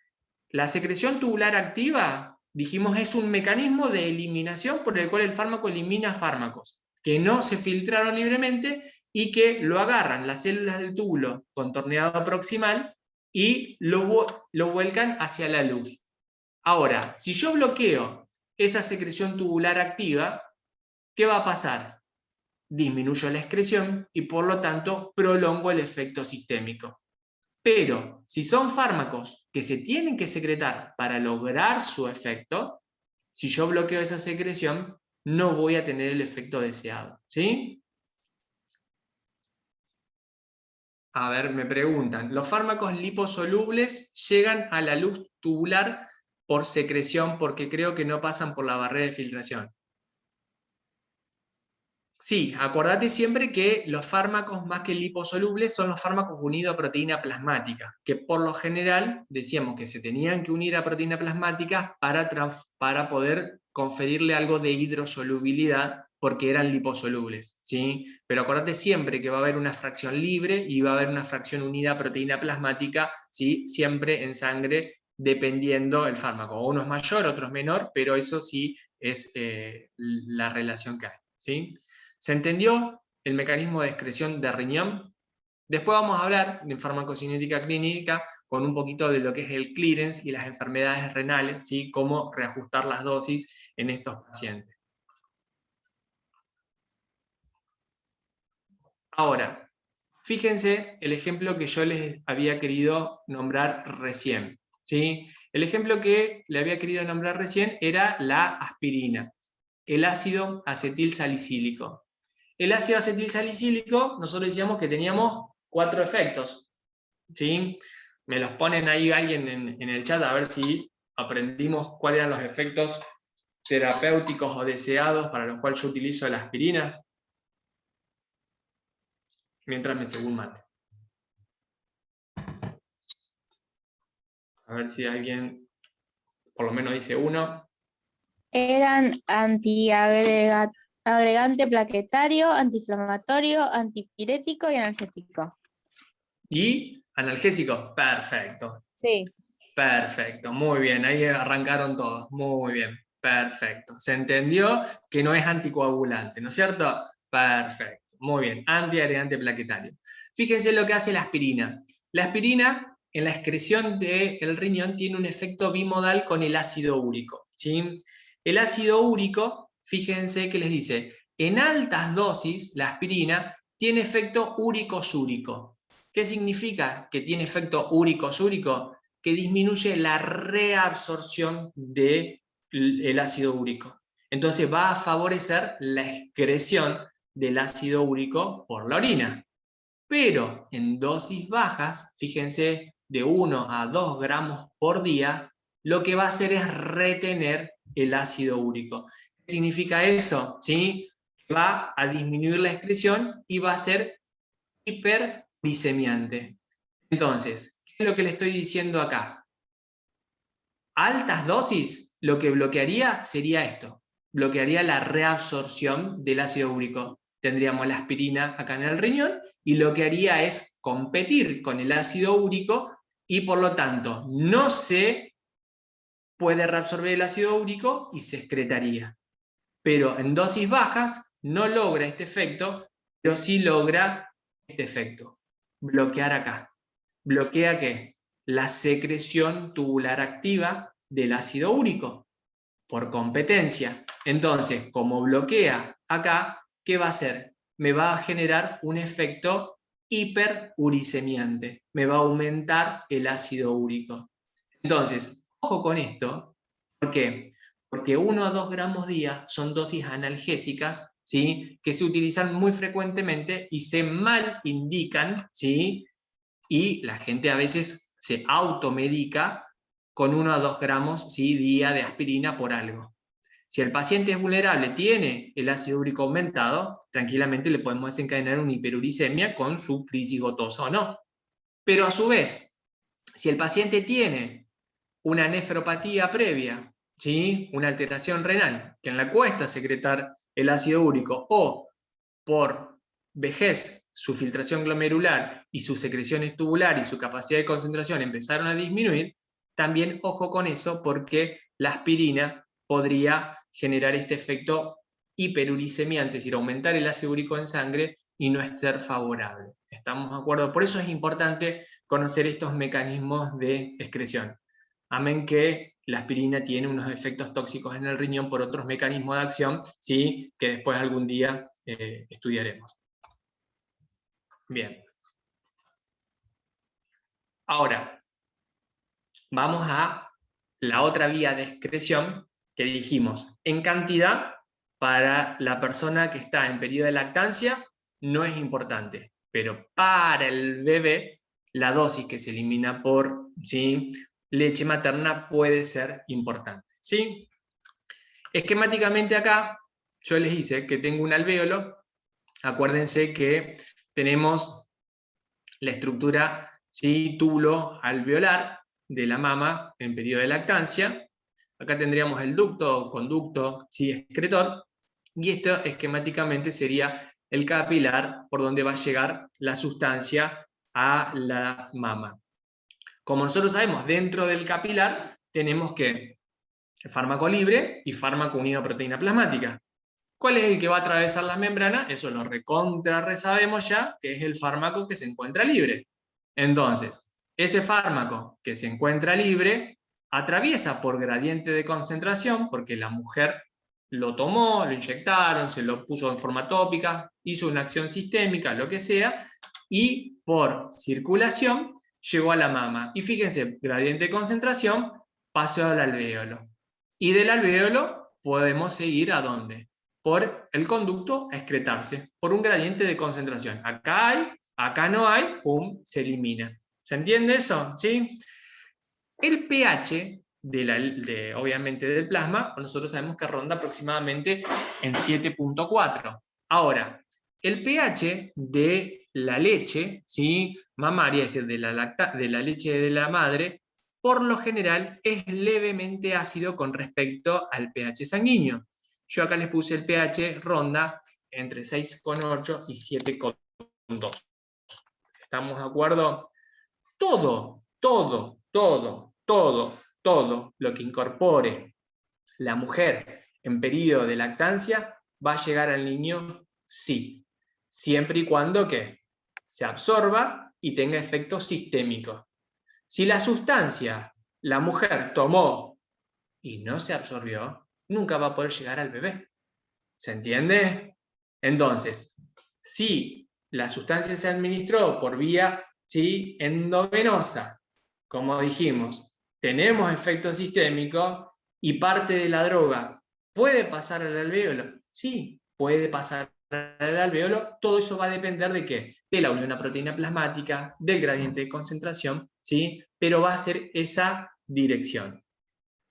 la secreción tubular activa, dijimos, es un mecanismo de eliminación por el cual el fármaco elimina fármacos que no se filtraron libremente y que lo agarran las células del túbulo contorneado proximal y lo vuelcan hacia la luz. Ahora, si yo bloqueo esa secreción tubular activa, ¿qué va a pasar? Disminuyo la excreción y por lo tanto prolongo el efecto sistémico. Pero si son fármacos que se tienen que secretar para lograr su efecto, si yo bloqueo esa secreción, no voy a tener el efecto deseado. ¿Sí? A ver, me preguntan, ¿los fármacos liposolubles llegan a la luz tubular por secreción porque creo que no pasan por la barrera de filtración? Sí, acordate siempre que los fármacos más que liposolubles son los fármacos unidos a proteína plasmática, que por lo general decíamos que se tenían que unir a proteína plasmática para poder conferirle algo de hidrosolubilidad porque eran liposolubles, ¿sí? Pero acordate siempre que va a haber una fracción libre y va a haber una fracción unida a proteína plasmática, ¿sí? Siempre en sangre dependiendo del fármaco. Uno es mayor, otro es menor, pero eso sí es la relación que hay, ¿sí? ¿Se entendió el mecanismo de excreción de riñón? Después vamos a hablar de farmacocinética clínica con un poquito de lo que es el clearance y las enfermedades renales, ¿sí? Cómo reajustar las dosis en estos pacientes. Ahora, fíjense el ejemplo que yo les había querido nombrar recién, ¿sí? El ejemplo que le había querido nombrar recién era la aspirina, el ácido acetilsalicílico. El ácido acetilsalicílico, nosotros decíamos que teníamos 4 efectos, ¿sí? Me los ponen ahí alguien en el chat a ver si aprendimos cuáles eran los efectos terapéuticos o deseados para los cuales yo utilizo la aspirina. Mientras me según mate. A ver si alguien por lo menos dice uno. Eran agregante plaquetario, antiinflamatorio, antipirético y analgésico. Y analgésico, perfecto. Sí. Perfecto, muy bien, ahí arrancaron todos, muy bien, perfecto. Se entendió que no es anticoagulante, ¿no es cierto? Perfecto, muy bien, antiagregante plaquetario. Fíjense lo que hace la aspirina. La aspirina en la excreción del riñón tiene un efecto bimodal con el ácido úrico, ¿sí? El ácido úrico, fíjense que les dice, en altas dosis la aspirina tiene efecto úrico-súrico. ¿Qué significa que tiene efecto úrico-súrico? Que disminuye la reabsorción del ácido úrico. Entonces va a favorecer la excreción del ácido úrico por la orina. Pero en dosis bajas, fíjense, de 1 a 2 gramos por día, lo que va a hacer es retener el ácido úrico. ¿Qué significa eso? ¿Sí? Va a disminuir la excreción y va a ser hiperuricemiante. Entonces, ¿qué es lo que le estoy diciendo acá? A altas dosis, lo que bloquearía sería esto. Bloquearía la reabsorción del ácido úrico. Tendríamos la aspirina acá en el riñón y lo que haría es competir con el ácido úrico y por lo tanto no se puede reabsorber el ácido úrico y se excretaría. Pero en dosis bajas no logra este efecto, pero sí logra este efecto. Bloquear acá. ¿Bloquea qué? La secreción tubular activa del ácido úrico, por competencia. Entonces, como bloquea acá, ¿qué va a hacer? Me va a generar un efecto hiperuricemiante. Me va a aumentar el ácido úrico. Entonces, ojo con esto. ¿Por qué? Porque 1 a 2 gramos día son dosis analgésicas ¿sí? Que se utilizan muy frecuentemente y se mal indican, ¿sí? Y la gente a veces se automedica con 1 a 2 gramos, ¿sí? Día de aspirina por algo. Si el paciente es vulnerable, tiene el ácido úrico aumentado, tranquilamente le podemos desencadenar una hiperuricemia con su crisis gotosa o no. Pero a su vez, si el paciente tiene una nefropatía previa, ¿sí? Una alteración renal, que le cuesta secretar el ácido úrico, o por vejez, su filtración glomerular y sus secreciones tubulares y su capacidad de concentración empezaron a disminuir, también ojo con eso, porque la aspirina podría generar este efecto hiperuricemiante, es decir, aumentar el ácido úrico en sangre y no es ser favorable. ¿Estamos de acuerdo? Por eso es importante conocer estos mecanismos de excreción. Amén que la aspirina tiene unos efectos tóxicos en el riñón por otros mecanismos de acción, ¿sí? Que después algún día estudiaremos. Bien. Ahora, vamos a la otra vía de excreción que dijimos. En cantidad, para la persona que está en periodo de lactancia, no es importante. Pero para el bebé, la dosis que se elimina por, ¿sí? Leche materna puede ser importante, ¿sí? Esquemáticamente acá, yo les hice que tengo un alvéolo. Acuérdense que tenemos la estructura, ¿sí? Túbulo alveolar de la mama en periodo de lactancia. Acá tendríamos el ducto, conducto, ¿sí? Excretor. Y esto esquemáticamente sería el capilar por donde va a llegar la sustancia a la mama. Como nosotros sabemos, dentro del capilar tenemos que fármaco libre y fármaco unido a proteína plasmática. ¿Cuál es el que va a atravesar las membranas? Eso lo sabemos ya, que es el fármaco que se encuentra libre. Entonces, ese fármaco que se encuentra libre atraviesa por gradiente de concentración, porque la mujer lo tomó, lo inyectaron, se lo puso en forma tópica, hizo una acción sistémica, lo que sea, y por circulación llegó a la mama. Y fíjense, gradiente de concentración, pasó al alvéolo. Y del alvéolo podemos seguir ¿a dónde? Por el conducto a excretarse, por un gradiente de concentración. Acá hay, acá no hay, pum, se elimina. ¿Se entiende eso? ¿Sí? El pH, obviamente del plasma, nosotros sabemos que ronda aproximadamente en 7.4. Ahora, el pH de la leche, ¿sí? Mamaria, es decir, de la leche de la madre, por lo general es levemente ácido con respecto al pH sanguíneo. Yo acá les puse el pH ronda entre 6.8 y 7.2. ¿Estamos de acuerdo? Todo lo que incorpore la mujer en periodo de lactancia va a llegar al niño sí, siempre y cuando que se absorba y tenga efecto sistémico. Si la sustancia la mujer tomó y no se absorbió, nunca va a poder llegar al bebé. ¿Se entiende? Entonces, si la sustancia se administró por vía, ¿sí?, endovenosa, como dijimos, tenemos efecto sistémico y parte de la droga puede pasar al alvéolo. Sí, puede pasar al alvéolo. Todo eso va a depender de qué? De la unión a proteína plasmática, del gradiente de concentración, ¿sí? Pero va a ser esa dirección.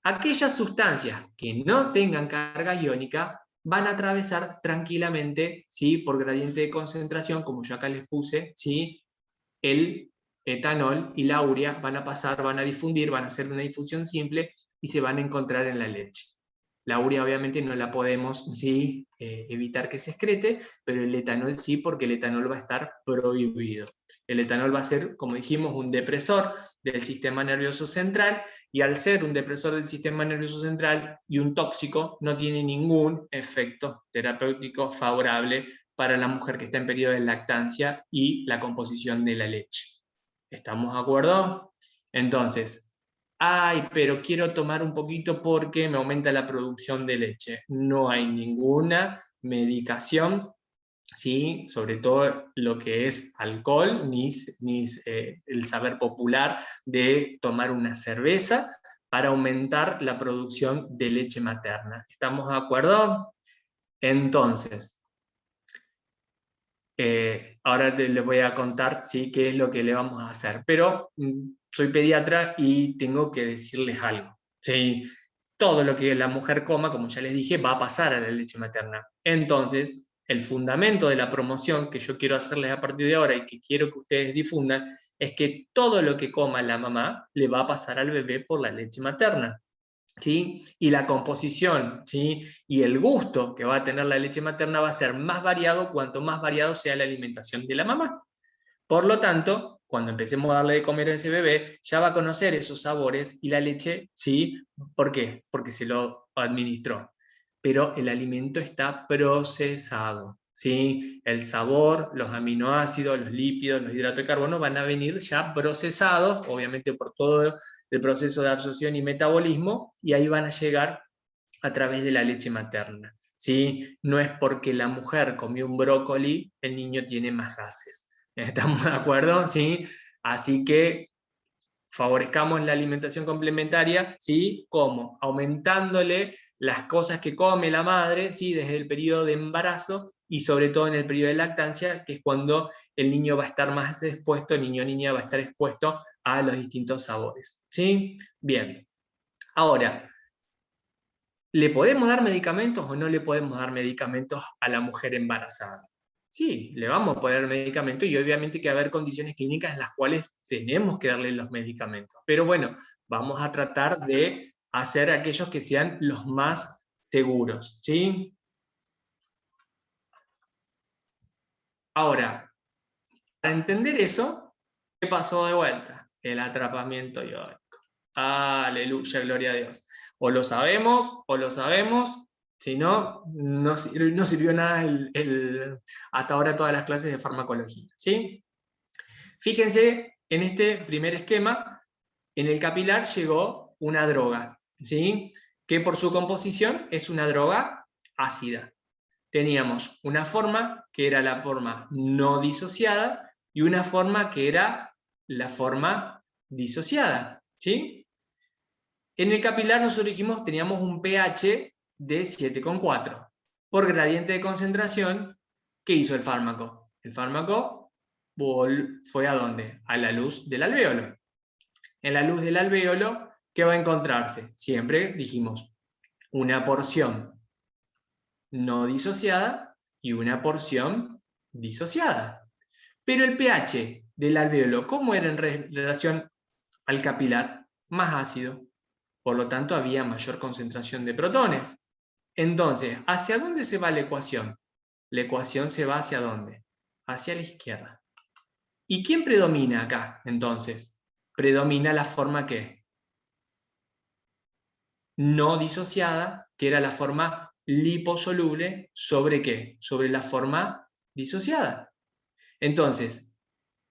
Aquellas sustancias que no tengan carga iónica van a atravesar tranquilamente, ¿sí?, por gradiente de concentración, como yo acá les puse, ¿sí?, el etanol y la urea van a pasar, van a difundir, van a hacer una difusión simple y se van a encontrar en la leche. La urea obviamente no la podemos, ¿sí?, evitar que se excrete, pero el etanol sí, porque el etanol va a estar prohibido. El etanol va a ser, como dijimos, un depresor del sistema nervioso central, y al ser un depresor del sistema nervioso central y un tóxico, no tiene ningún efecto terapéutico favorable para la mujer que está en periodo de lactancia y la composición de la leche. ¿Estamos de acuerdo? Entonces, ay, pero quiero tomar un poquito porque me aumenta la producción de leche. No hay ninguna medicación, ¿sí?, sobre todo lo que es alcohol, ni el saber popular de tomar una cerveza para aumentar la producción de leche materna. ¿Estamos de acuerdo? Entonces, Ahora les voy a contar, ¿sí?, qué es lo que le vamos a hacer. Pero soy pediatra y tengo que decirles algo, ¿sí? Todo lo que la mujer coma, como ya les dije, va a pasar a la leche materna. Entonces, el fundamento de la promoción que yo quiero hacerles a partir de ahora y que quiero que ustedes difundan, es que todo lo que coma la mamá le va a pasar al bebé por la leche materna, ¿sí? Y la composición, ¿sí?, y el gusto que va a tener la leche materna va a ser más variado cuanto más variado sea la alimentación de la mamá. Por lo tanto, cuando empecemos a darle de comer a ese bebé, ya va a conocer esos sabores y la leche, ¿sí? ¿Por qué? Porque se lo administró. Pero el alimento está procesado, ¿sí? El sabor, los aminoácidos, los lípidos, los hidratos de carbono van a venir ya procesados, obviamente por todo el proceso de absorción y metabolismo, y ahí van a llegar a través de la leche materna, ¿sí? No es porque la mujer comió un brócoli, el niño tiene más gases. ¿Estamos de acuerdo? ¿Sí? Así que favorezcamos la alimentación complementaria, ¿sí? ¿Cómo? Aumentándole las cosas que come la madre, ¿sí?, desde el periodo de embarazo y sobre todo en el periodo de lactancia, que es cuando el niño va a estar más expuesto, el niño o niña va a estar expuesto a los distintos sabores, ¿sí? Bien. Ahora, ¿le podemos dar medicamentos o no le podemos dar medicamentos a la mujer embarazada? Sí, le vamos a poner dar medicamentos y obviamente que va a haber condiciones clínicas en las cuales tenemos que darle los medicamentos. Pero bueno, vamos a tratar de hacer aquellos que sean los más seguros, ¿sí? Ahora, para entender eso, ¿qué pasó de vuelta? El atrapamiento iónico. Aleluya, gloria a Dios. O lo sabemos, si no, no sirvió nada hasta ahora todas las clases de farmacología, ¿sí? Fíjense, en este primer esquema, en el capilar llegó una droga, ¿sí?, que por su composición es una droga ácida. Teníamos una forma que era la forma no disociada y una forma que era la forma disociada, ¿sí? En el capilar nosotros dijimos teníamos un pH de 7,4. Por gradiente de concentración, ¿qué hizo el fármaco? El fármaco fue ¿a dónde? A la luz del alvéolo. En la luz del alvéolo, ¿qué va a encontrarse? Siempre dijimos una porción no disociada y una porción disociada. Pero el pH del alvéolo, ¿cómo era en relación al capilar? Más ácido. Por lo tanto, había mayor concentración de protones. Entonces, ¿hacia dónde se va la ecuación? La ecuación se va ¿hacia dónde? Hacia la izquierda. ¿Y quién predomina acá, entonces? Predomina la forma ¿qué? No disociada, que era la forma liposoluble, ¿sobre qué? Sobre la forma disociada. Entonces,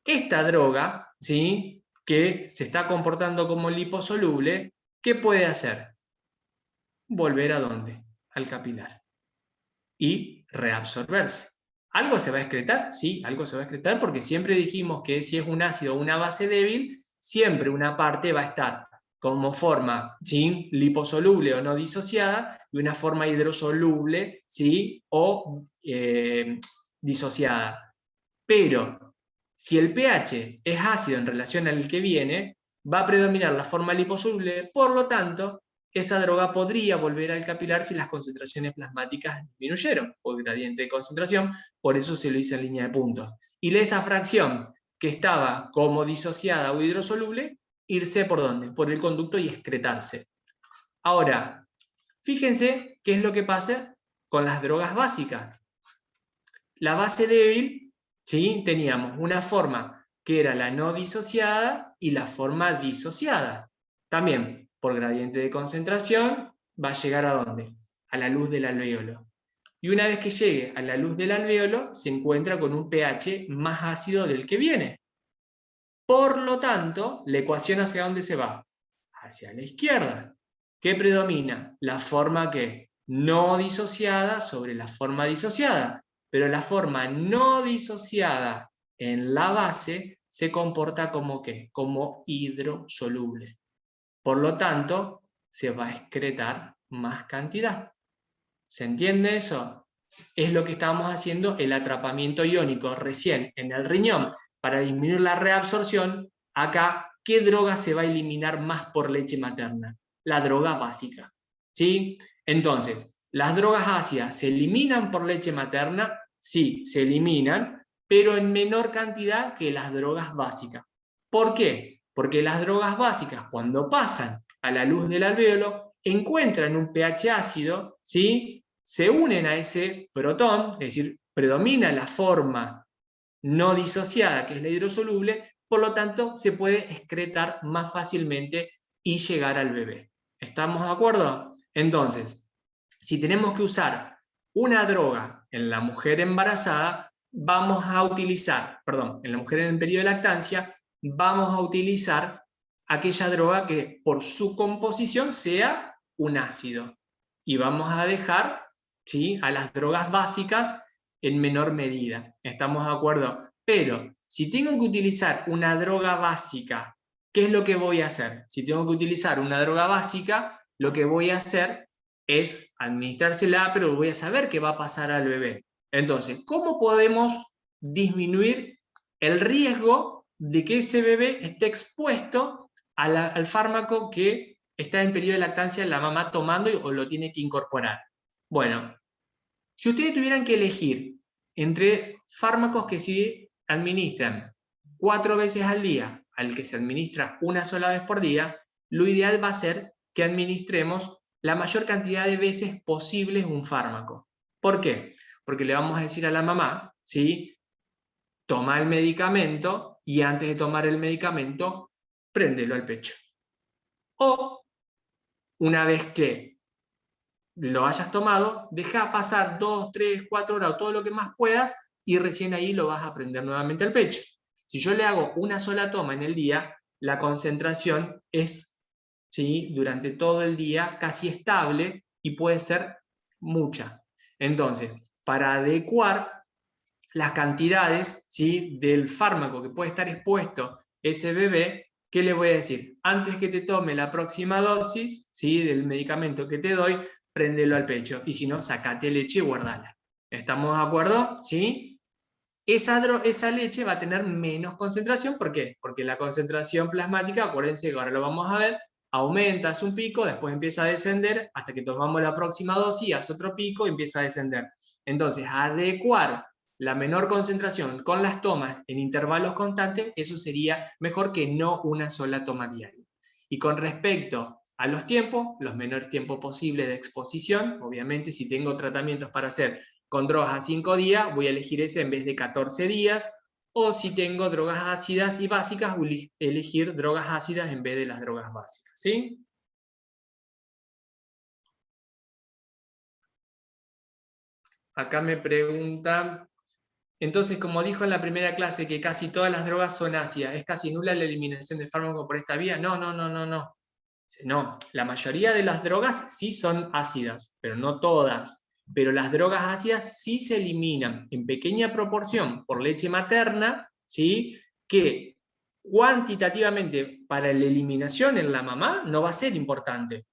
esta droga, ¿sí?, que se está comportando como liposoluble, ¿qué puede hacer? Volver ¿a dónde? Al capilar. Y reabsorberse. ¿Algo se va a excretar? Sí, algo se va a excretar porque siempre dijimos que si es un ácido o una base débil, siempre una parte va a estar como forma, ¿sí?, liposoluble o no disociada, y una forma hidrosoluble, ¿sí?, o disociada. Pero si el pH es ácido en relación al que viene, va a predominar la forma liposoluble, por lo tanto, esa droga podría volver al capilar si las concentraciones plasmáticas disminuyeron por gradiente de concentración, por eso se lo hice en línea de puntos. Y esa fracción que estaba como disociada o hidrosoluble, irse ¿por dónde? Por el conducto y excretarse. Ahora, fíjense qué es lo que pasa con las drogas básicas. La base débil, ¿sí?, teníamos una forma que era la no disociada y la forma disociada. También, por gradiente de concentración, va a llegar ¿a dónde? A la luz del alvéolo. Y una vez que llegue a la luz del alvéolo, se encuentra con un pH más ácido del que viene. Por lo tanto, la ecuación ¿hacia dónde se va? Hacia la izquierda. ¿Qué predomina? La forma que no disociada sobre la forma disociada. Pero la forma no disociada en la base se comporta como ¿qué? Como hidrosoluble. Por lo tanto, se va a excretar más cantidad. ¿Se entiende eso? es lo que estábamos haciendo, el atrapamiento iónico recién en el riñón, para disminuir la reabsorción. Acá, ¿qué droga se va a eliminar más por leche materna? La droga básica, ¿sí? Entonces, ¿las drogas ácidas se eliminan por leche materna? Sí, se eliminan, pero en menor cantidad que las drogas básicas. ¿Por qué? Porque las drogas básicas, cuando pasan a la luz del alvéolo, encuentran un pH ácido, ¿sí? Se unen a ese protón, es decir, predomina la forma no disociada, que es la hidrosoluble, por lo tanto se puede excretar más fácilmente y llegar al bebé. ¿Estamos de acuerdo? Entonces, si tenemos que usar una droga en la mujer embarazada, vamos a utilizar, perdón, en la mujer en el periodo de lactancia, vamos a utilizar aquella droga que por su composición sea un ácido. Y vamos a dejar, ¿sí?, a las drogas básicas en menor medida. ¿Estamos de acuerdo? Pero si tengo que utilizar una droga básica, ¿qué es lo que voy a hacer? Si tengo que utilizar una droga básica, lo que voy a hacer es administrársela, pero voy a saber qué va a pasar al bebé. Entonces, ¿cómo podemos disminuir el riesgo de que ese bebé esté expuesto al fármaco que está en periodo de lactancia la mamá tomando o lo tiene que incorporar? Bueno, si ustedes tuvieran que elegir entre fármacos que se administran 4 veces al día, al que se administra una sola vez por día, lo ideal va a ser que administremos la mayor cantidad de veces posibles un fármaco. ¿Por qué? Porque le vamos a decir a la mamá, ¿sí?, toma el medicamento y antes de tomar el medicamento, préndelo al pecho. O, una vez que lo hayas tomado, deja pasar 2, 3, 4 horas o todo lo que más puedas y recién ahí lo vas a prender nuevamente al pecho. Si yo le hago una sola toma en el día, la concentración es, ¿sí?, durante todo el día casi estable y puede ser mucha. Entonces, para adecuar las cantidades, ¿sí?, del fármaco que puede estar expuesto ese bebé, ¿qué le voy a decir? Antes que te tome la próxima dosis, ¿sí?, del medicamento que te doy, préndelo al pecho. Y si no, sacate leche y guardala. ¿Estamos de acuerdo? ¿Sí? Esa leche va a tener menos concentración. ¿Por qué? Porque la concentración plasmática, acuérdense que ahora lo vamos a ver, aumenta, hace un pico, después empieza a descender, hasta que tomamos la próxima dosis, hace otro pico y empieza a descender. Entonces, adecuar la menor concentración con las tomas en intervalos constantes, eso sería mejor que no una sola toma diaria. Y con respecto a los tiempos, los menores tiempos posibles de exposición, obviamente si tengo tratamientos para hacer con drogas a 5 días, voy a elegir ese en vez de 14 días, o si tengo drogas ácidas y básicas, voy a elegir drogas ácidas en vez de las drogas básicas, ¿sí? Acá me preguntan, entonces, como dijo en la primera clase que casi todas las drogas son ácidas, ¿es casi nula la eliminación de fármaco por esta vía? No, no, no, no, no. No, la mayoría de las drogas sí son ácidas, pero no todas. Pero las drogas ácidas sí se eliminan en pequeña proporción por leche materna, ¿sí?, que cuantitativamente para la eliminación en la mamá no va a ser importante.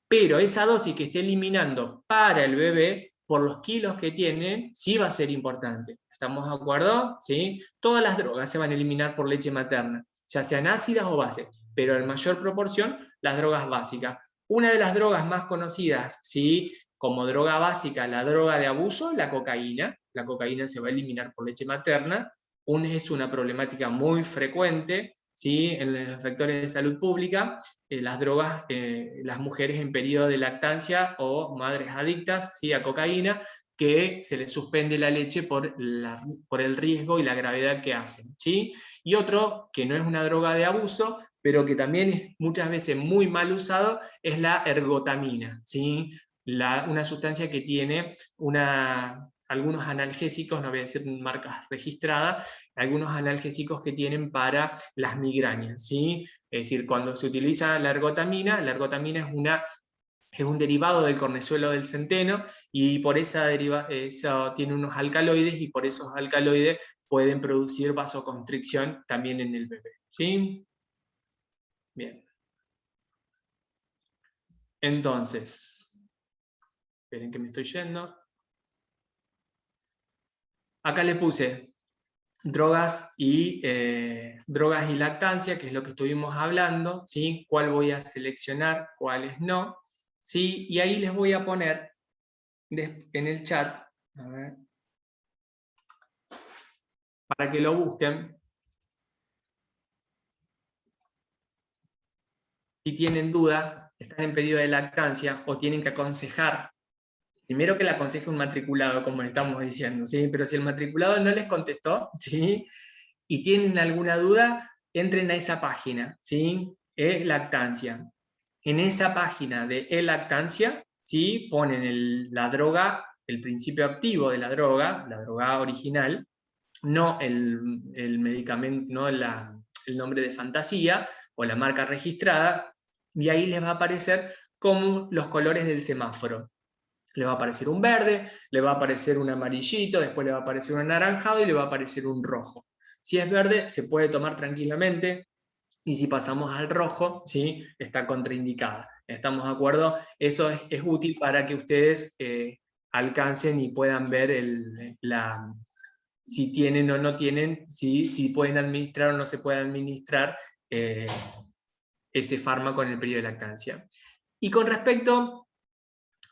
Pero esa dosis que esté eliminando para el bebé, por los kilos que tienen, sí va a ser importante. ¿Estamos de acuerdo? ¿Sí? Todas las drogas se van a eliminar por leche materna, ya sean ácidas o bases, pero en mayor proporción las drogas básicas. Una de las drogas más conocidas, ¿sí?, como droga básica, la droga de abuso, la cocaína. La cocaína se va a eliminar por leche materna. Es una problemática muy frecuente, ¿sí?, en los factores de salud pública. Las drogas, las mujeres en periodo de lactancia o madres adictas, ¿sí?, a cocaína, que se les suspende la leche por el riesgo y la gravedad que hacen, ¿sí? Y otro, que no es una droga de abuso, pero que también es muchas veces muy mal usado, es la ergotamina, ¿sí? Una sustancia que tiene algunos analgésicos, no voy a decir marcas registradas, algunos analgésicos que tienen para las migrañas, ¿sí? Es decir, cuando se utiliza la ergotamina es un derivado del cornezuelo del centeno, y por eso tiene unos alcaloides, y por esos alcaloides pueden producir vasoconstricción también en el bebé, ¿sí? Bien. Entonces, esperen que me estoy yendo. acá le puse drogas y lactancia, que es lo que estuvimos hablando, ¿sí? Cuál voy a seleccionar, cuáles no, ¿sí? Y ahí les voy a poner en el chat, a ver, para que lo busquen. Si tienen duda, están en periodo de lactancia o tienen que aconsejar, primero que le aconseje un matriculado, como le estamos diciendo, ¿sí? Pero si el matriculado no les contestó, ¿sí? Y tienen alguna duda, entren a esa página, ¿sí? E-lactancia. En esa página de e-lactancia, ¿sí? Ponen la droga, el principio activo de la droga original, no el medicamento, no el nombre de fantasía o la marca registrada, y ahí les va a aparecer como los colores del semáforo. Le va a aparecer un verde, le va a aparecer un amarillito, después le va a aparecer un anaranjado y le va a aparecer un rojo. Si es verde, se puede tomar tranquilamente, y si pasamos al rojo, ¿sí? Está contraindicada. ¿Estamos de acuerdo? Eso es útil para que ustedes alcancen y puedan ver si tienen o no tienen, si pueden administrar o no se puede administrar ese fármaco en el periodo de lactancia. Y con respecto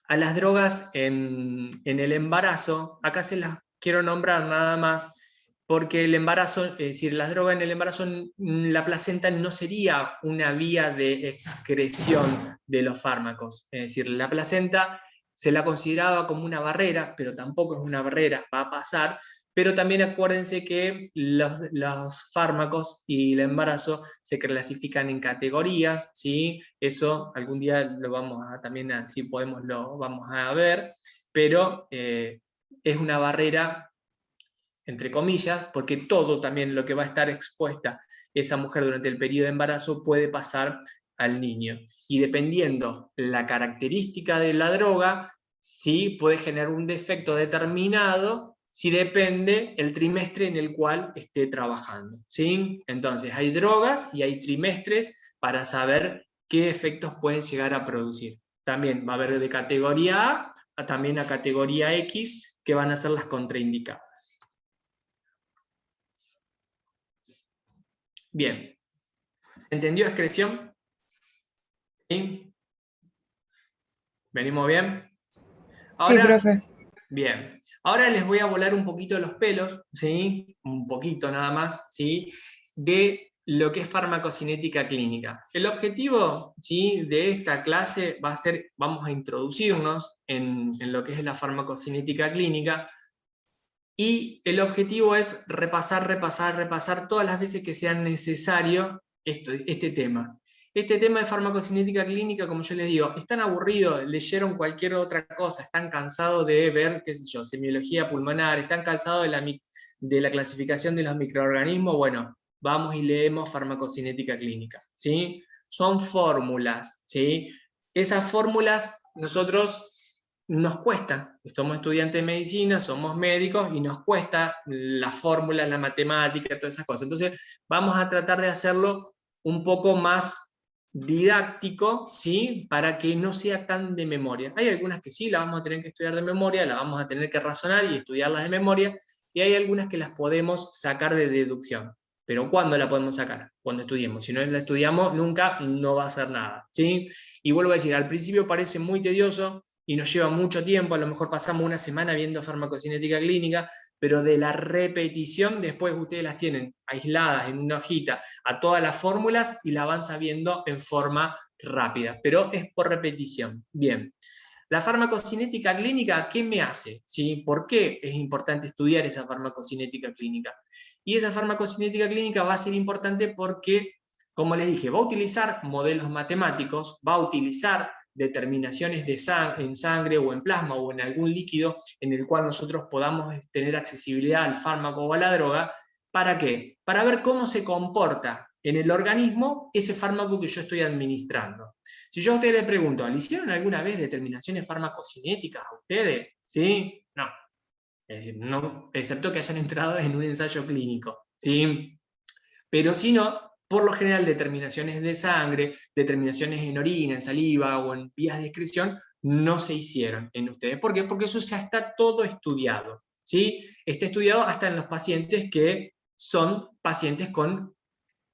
a las drogas en el embarazo, acá se las quiero nombrar nada más, porque el embarazo, es decir, las drogas en el embarazo, la placenta no sería una vía de excreción de los fármacos. Es decir, la placenta se la consideraba como una barrera, pero tampoco es una barrera, va a pasar. Pero también acuérdense que los fármacos y el embarazo se clasifican en categorías, ¿sí? Eso algún día lo vamos a también, si podemos, lo vamos a ver, pero es una barrera, entre comillas, porque todo también lo que va a estar expuesta esa mujer durante el periodo de embarazo puede pasar al niño. Y dependiendo la característica de la droga, ¿sí? Puede generar un defecto determinado si depende el trimestre en el cual esté trabajando, ¿sí? Entonces hay drogas y hay trimestres para saber qué efectos pueden llegar a producir. También va a haber de categoría A también a categoría X, que van a ser las contraindicadas. Bien. ¿Entendió excreción? ¿Sí? ¿Venimos bien? Ahora, Sí, profe. bien. Ahora les voy a volar un poquito los pelos, ¿sí? Un poquito nada más, ¿sí? De lo que es farmacocinética clínica. El objetivo, ¿sí? De esta clase va a ser, vamos a introducirnos en lo que es la farmacocinética clínica, y el objetivo es repasar todas las veces que sea necesario este tema. Este tema de farmacocinética clínica, como yo les digo, están aburridos, leyeron cualquier otra cosa, están cansados de ver, qué sé yo, semiología pulmonar, están cansados de la clasificación de los microorganismos. Bueno, vamos y leemos farmacocinética clínica, ¿sí? Son fórmulas, ¿sí? Esas fórmulas nosotros nos cuesta, somos estudiantes de medicina, somos médicos y nos cuesta las fórmulas, la matemática, todas esas cosas. Entonces vamos a tratar de hacerlo un poco más didáctico, ¿sí? Para que no sea tan de memoria. Hay algunas que sí, las vamos a tener que estudiar de memoria, las vamos a tener que razonar y estudiarlas de memoria, y hay algunas que las podemos sacar de deducción. Pero ¿cuándo la podemos sacar? Cuando estudiemos. Si no la estudiamos, nunca no va a hacer nada, ¿sí? Y vuelvo a decir, al principio parece muy tedioso y nos lleva mucho tiempo, a lo mejor pasamos una semana viendo farmacocinética clínica, pero de la repetición después ustedes las tienen aisladas en una hojita a todas las fórmulas y la van sabiendo en forma rápida, pero es por repetición. Bien. La farmacocinética clínica, ¿qué me hace? ¿Sí? ¿Por qué es importante estudiar esa farmacocinética clínica? Y esa farmacocinética clínica va a ser importante porque, como les dije, va a utilizar modelos matemáticos, va a utilizar determinaciones en sangre o en plasma o en algún líquido en el cual nosotros podamos tener accesibilidad al fármaco o a la droga. ¿Para qué? Para ver cómo se comporta en el organismo ese fármaco que yo estoy administrando. Si yo a ustedes les pregunto, ¿le hicieron alguna vez determinaciones farmacocinéticas a ustedes? ¿Sí? No. Es decir, no, excepto que hayan entrado en un ensayo clínico, ¿sí? Pero si no, por lo general determinaciones de sangre, determinaciones en orina, en saliva o en vías de excreción, no se hicieron en ustedes. ¿Por qué? Porque eso ya está todo estudiado. ¿sí? Está estudiado hasta en los pacientes que son pacientes con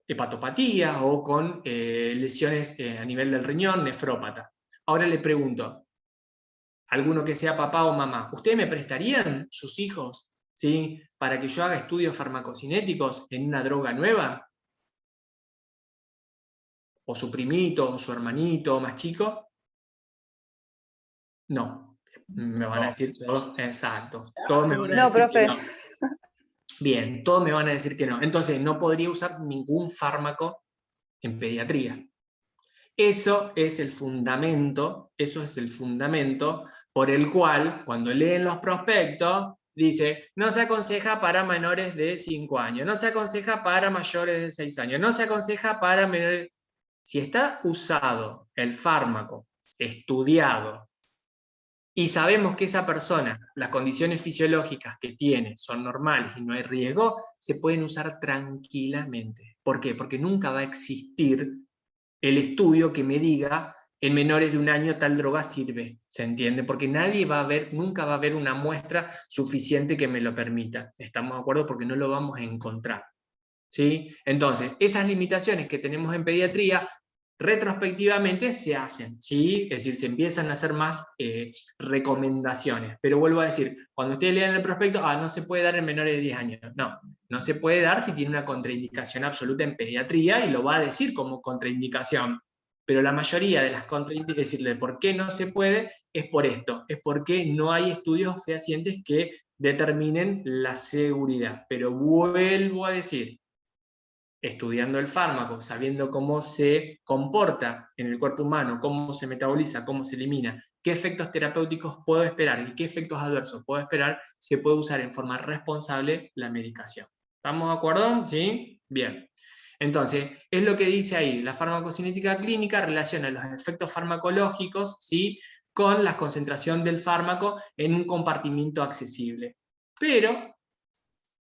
hepatopatía o con lesiones a nivel del riñón, nefrópata. Ahora le pregunto, alguno que sea papá o mamá, ¿ustedes me prestarían sus hijos, ¿sí?, para que yo haga estudios farmacocinéticos en una droga nueva? ¿O su primito, o su hermanito más chico? No. Me van a decir todos, exacto. Todos me van a No, decir que profe. no. Bien, todos me van a decir que no. Entonces, no podría usar ningún fármaco en pediatría. Eso es el fundamento por el cual, cuando leen los prospectos, dice, no se aconseja para menores de 5 años, no se aconseja para mayores de 6 años, no se aconseja para menores... Si está usado el fármaco, estudiado, y sabemos que esa persona, las condiciones fisiológicas que tiene son normales y no hay riesgo, se pueden usar tranquilamente. ¿Por qué? Porque nunca va a existir el estudio que me diga en menores de 1 año tal droga sirve, ¿se entiende? Porque nunca va a haber una muestra suficiente que me lo permita. ¿Estamos de acuerdo? Porque no lo vamos a encontrar, ¿sí? Entonces, esas limitaciones que tenemos en pediatría, retrospectivamente se hacen, ¿sí? Es decir, se empiezan a hacer más recomendaciones. Pero vuelvo a decir, cuando ustedes lean el prospecto, no se puede dar en menores de 10 años. No, no se puede dar si tiene una contraindicación absoluta en pediatría y lo va a decir como contraindicación. Pero la mayoría de las contraindicaciones, es decir, de por qué no se puede, es por esto, es porque no hay estudios fehacientes que determinen la seguridad. Pero vuelvo a decir, estudiando el fármaco, sabiendo cómo se comporta en el cuerpo humano, cómo se metaboliza, cómo se elimina, qué efectos terapéuticos puedo esperar y qué efectos adversos puedo esperar, se puede usar en forma responsable la medicación. ¿Estamos de acuerdo? ¿Sí? Bien. Entonces, es lo que dice ahí, la farmacocinética clínica relaciona los efectos farmacológicos, ¿sí?, con la concentración del fármaco en un compartimiento accesible. Pero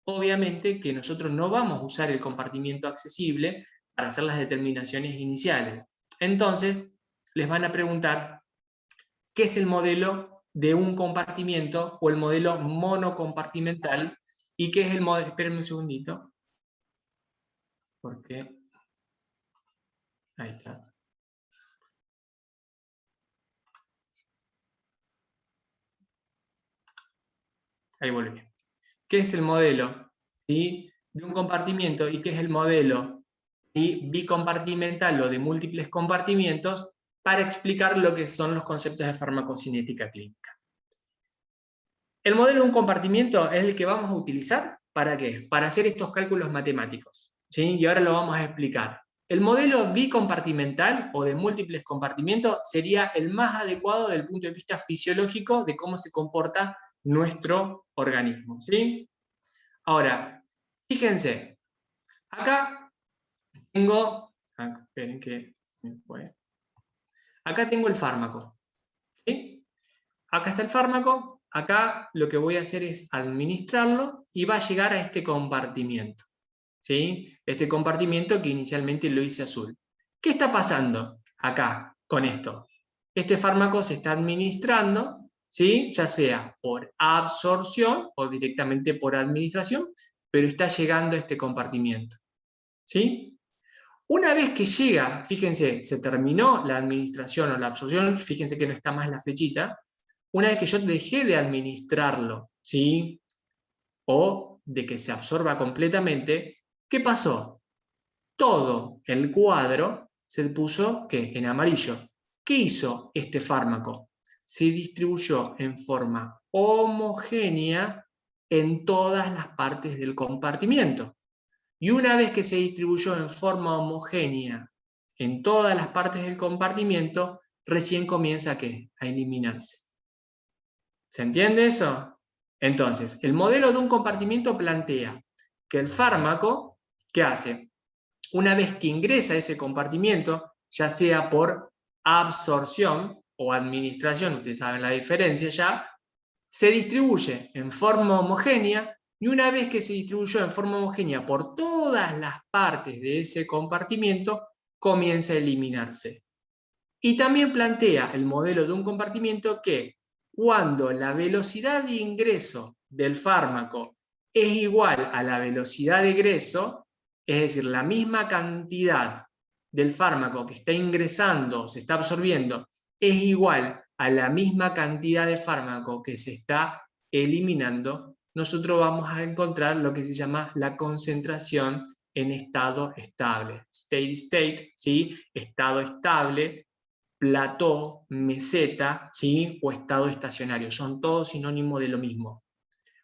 obviamente que nosotros no vamos a usar el compartimiento accesible para hacer las determinaciones iniciales. Entonces, les van a preguntar qué es el modelo de un compartimiento o el modelo monocompartimental y qué es el modelo... Espérenme un segundito. Porque... Ahí está. Ahí volví. ¿Qué es el modelo, ¿sí?, de un compartimiento y qué es el modelo, ¿sí?, bicompartimental o de múltiples compartimientos para explicar lo que son los conceptos de farmacocinética clínica? El modelo de un compartimiento es el que vamos a utilizar, ¿para qué? Para hacer estos cálculos matemáticos, ¿sí? Y ahora lo vamos a explicar. El modelo bicompartimental o de múltiples compartimientos sería el más adecuado desde el punto de vista fisiológico de cómo se comporta nuestro organismo, ¿sí? Ahora, fíjense, acá tengo, esperen que se me fue. Acá tengo el fármaco, ¿sí? Acá está el fármaco, acá lo que voy a hacer es administrarlo y va a llegar a este compartimiento, ¿sí? Este compartimiento que inicialmente lo hice azul. ¿Qué está pasando acá con esto? Este fármaco se está administrando, ¿sí?, ya sea por absorción o directamente por administración, pero está llegando a este compartimiento, ¿sí? Una vez que llega, fíjense, se terminó la administración o la absorción, fíjense que no está más la flechita. Una vez que yo dejé de administrarlo, ¿sí?, o de que se absorba completamente, ¿qué pasó? Todo el cuadro se puso, ¿qué?, en amarillo. ¿Qué hizo este fármaco? Se distribuyó en forma homogénea en todas las partes del compartimiento. Y una vez que se distribuyó en forma homogénea en todas las partes del compartimiento, recién comienza a eliminarse. ¿Se entiende eso? Entonces, el modelo de un compartimiento plantea que el fármaco, ¿qué hace? Una vez que ingresa a ese compartimiento, ya sea por absorción o administración, ustedes saben la diferencia ya, se distribuye en forma homogénea, y una vez que se distribuyó en forma homogénea por todas las partes de ese compartimiento, comienza a eliminarse. Y también plantea el modelo de un compartimiento que cuando la velocidad de ingreso del fármaco es igual a la velocidad de egreso, es decir, la misma cantidad del fármaco que está ingresando, se está absorbiendo, es igual a la misma cantidad de fármaco que se está eliminando, nosotros vamos a encontrar lo que se llama la concentración en estado estable. State, ¿sí? Estado estable, plató, meseta, ¿sí? O estado estacionario. Son todos sinónimos de lo mismo.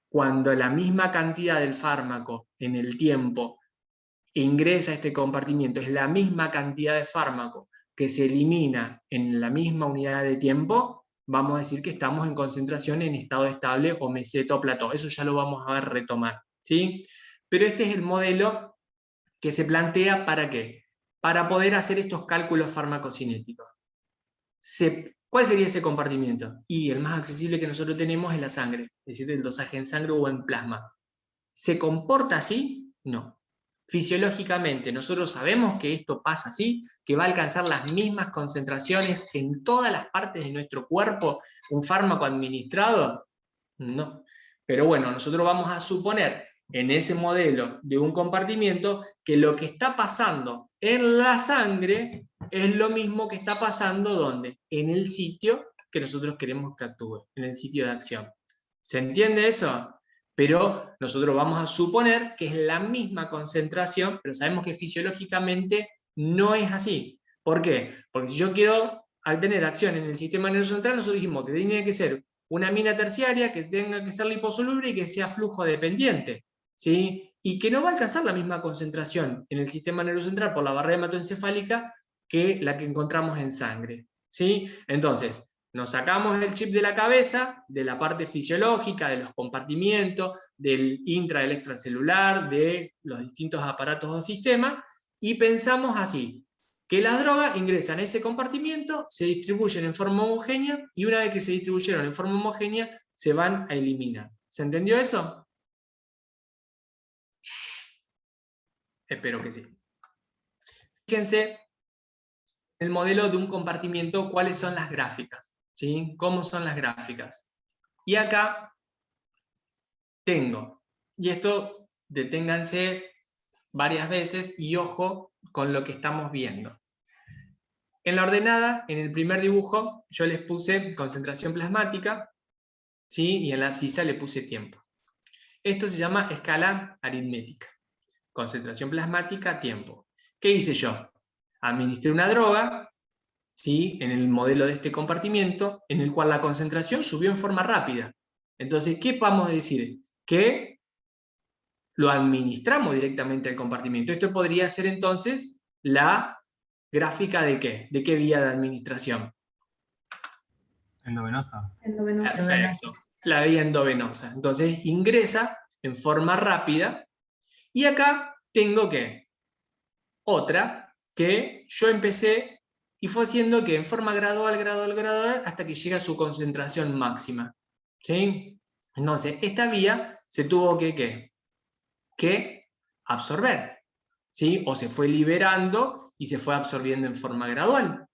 Cuando la misma cantidad del fármaco en el tiempo ingresa a este compartimiento, es la misma cantidad de fármaco que se elimina en la misma unidad de tiempo, vamos a decir que estamos en concentración en estado estable o meseta o plató. Eso ya lo vamos a ver retomar, ¿sí? Pero este es el modelo que se plantea ¿para qué? Para poder hacer estos cálculos farmacocinéticos. ¿Cuál sería ese compartimiento? Y el más accesible que nosotros tenemos es la sangre, es decir, el dosaje en sangre o en plasma. ¿Se comporta así? No. Fisiológicamente, nosotros sabemos que esto pasa así, que va a alcanzar las mismas concentraciones en todas las partes de nuestro cuerpo, un fármaco administrado. No. Pero bueno, nosotros vamos a suponer en ese modelo de un compartimiento que lo que está pasando en la sangre es lo mismo que está pasando ¿dónde? En el sitio que nosotros queremos que actúe, en el sitio de acción. ¿Se entiende eso? Pero nosotros vamos a suponer que es la misma concentración, pero sabemos que fisiológicamente no es así. ¿Por qué? Porque si yo quiero tener acción en el sistema nervioso central, nosotros dijimos que tiene que ser una amina terciaria, que tenga que ser liposoluble y que sea flujo dependiente, ¿sí? Y que no va a alcanzar la misma concentración en el sistema nervioso central por la barrera hematoencefálica que la que encontramos en sangre, ¿sí? Entonces, nos sacamos el chip de la cabeza, de la parte fisiológica, de los compartimientos, del intraelectracelular, de los distintos aparatos o sistemas, y pensamos así, que las drogas ingresan a ese compartimiento, se distribuyen en forma homogénea, y una vez que se distribuyeron en forma homogénea, se van a eliminar. ¿Se entendió eso? Espero que sí. Fíjense el modelo de un compartimiento, cuáles son las gráficas, ¿sí? ¿Cómo son las gráficas? Y acá tengo, y esto deténganse varias veces y ojo con lo que estamos viendo. En la ordenada, en el primer dibujo, yo les puse concentración plasmática, ¿sí? Y en la abscisa le puse tiempo. Esto se llama escala aritmética. Concentración plasmática, tiempo. ¿Qué hice yo? Administré una droga, ¿sí? En el modelo de este compartimiento, en el cual la concentración subió en forma rápida. Entonces, ¿qué vamos a decir? Que lo administramos directamente al compartimento. Esto podría ser entonces la gráfica de ¿qué? ¿De qué vía de administración? Endovenosa. Perfecto. La vía endovenosa. Entonces ingresa en forma rápida. Y acá tengo ¿qué? Otra que yo empecé y fue haciendo que en forma gradual, hasta que llega a su concentración máxima. ¿Sí? Entonces, esta vía se tuvo que absorber, ¿sí? O se fue liberando y se fue absorbiendo en forma gradual.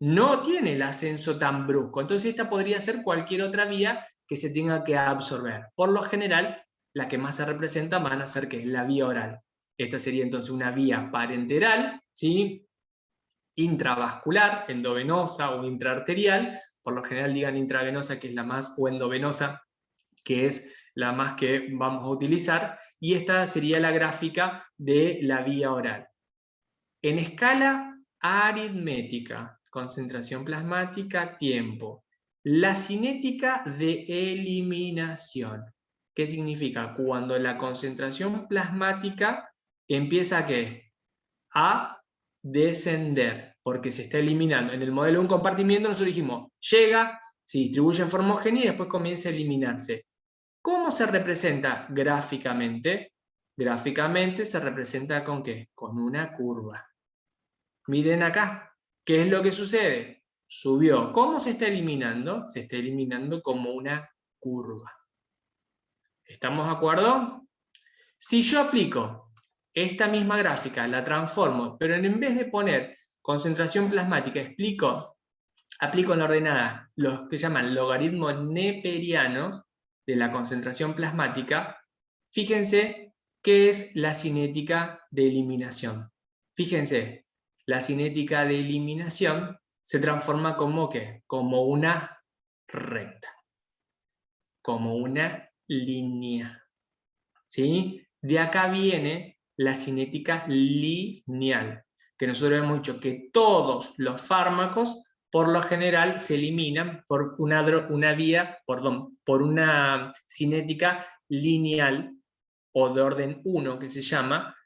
No tiene el ascenso tan brusco, entonces esta podría ser cualquier otra vía que se tenga que absorber. Por lo general, las que más se representan van a ser ¿qué? La vía oral. Esta sería entonces una vía parenteral, ¿sí? Intravascular, endovenosa o intraarterial. Por lo general digan intravenosa, que es la más, o endovenosa, que es la más que vamos a utilizar, y esta sería la gráfica de la vía oral. En escala aritmética, concentración plasmática, tiempo. La cinética de eliminación. ¿Qué significa? Cuando la concentración plasmática empieza ¿qué? A descender, porque se está eliminando. En el modelo de un compartimiento nosotros dijimos, llega, se distribuye en forma homogénea y después comienza a eliminarse. ¿Cómo se representa gráficamente? Gráficamente se representa ¿con qué? Con una curva. Miren acá, ¿qué es lo que sucede? Subió. ¿Cómo se está eliminando? Se está eliminando como una curva. ¿Estamos de acuerdo? Si yo aplico esta misma gráfica, la transformo, pero en vez de poner concentración plasmática, aplico en la ordenada los que se llaman logaritmos neperianos, de la concentración plasmática, fíjense qué es la cinética de eliminación. Fíjense, la cinética de eliminación se transforma como ¿qué? Como una recta, como una línea. ¿Sí? De acá viene la cinética lineal, que nosotros hemos dicho que todos los fármacos por lo general se eliminan por por una cinética lineal o de orden 1 que se llama,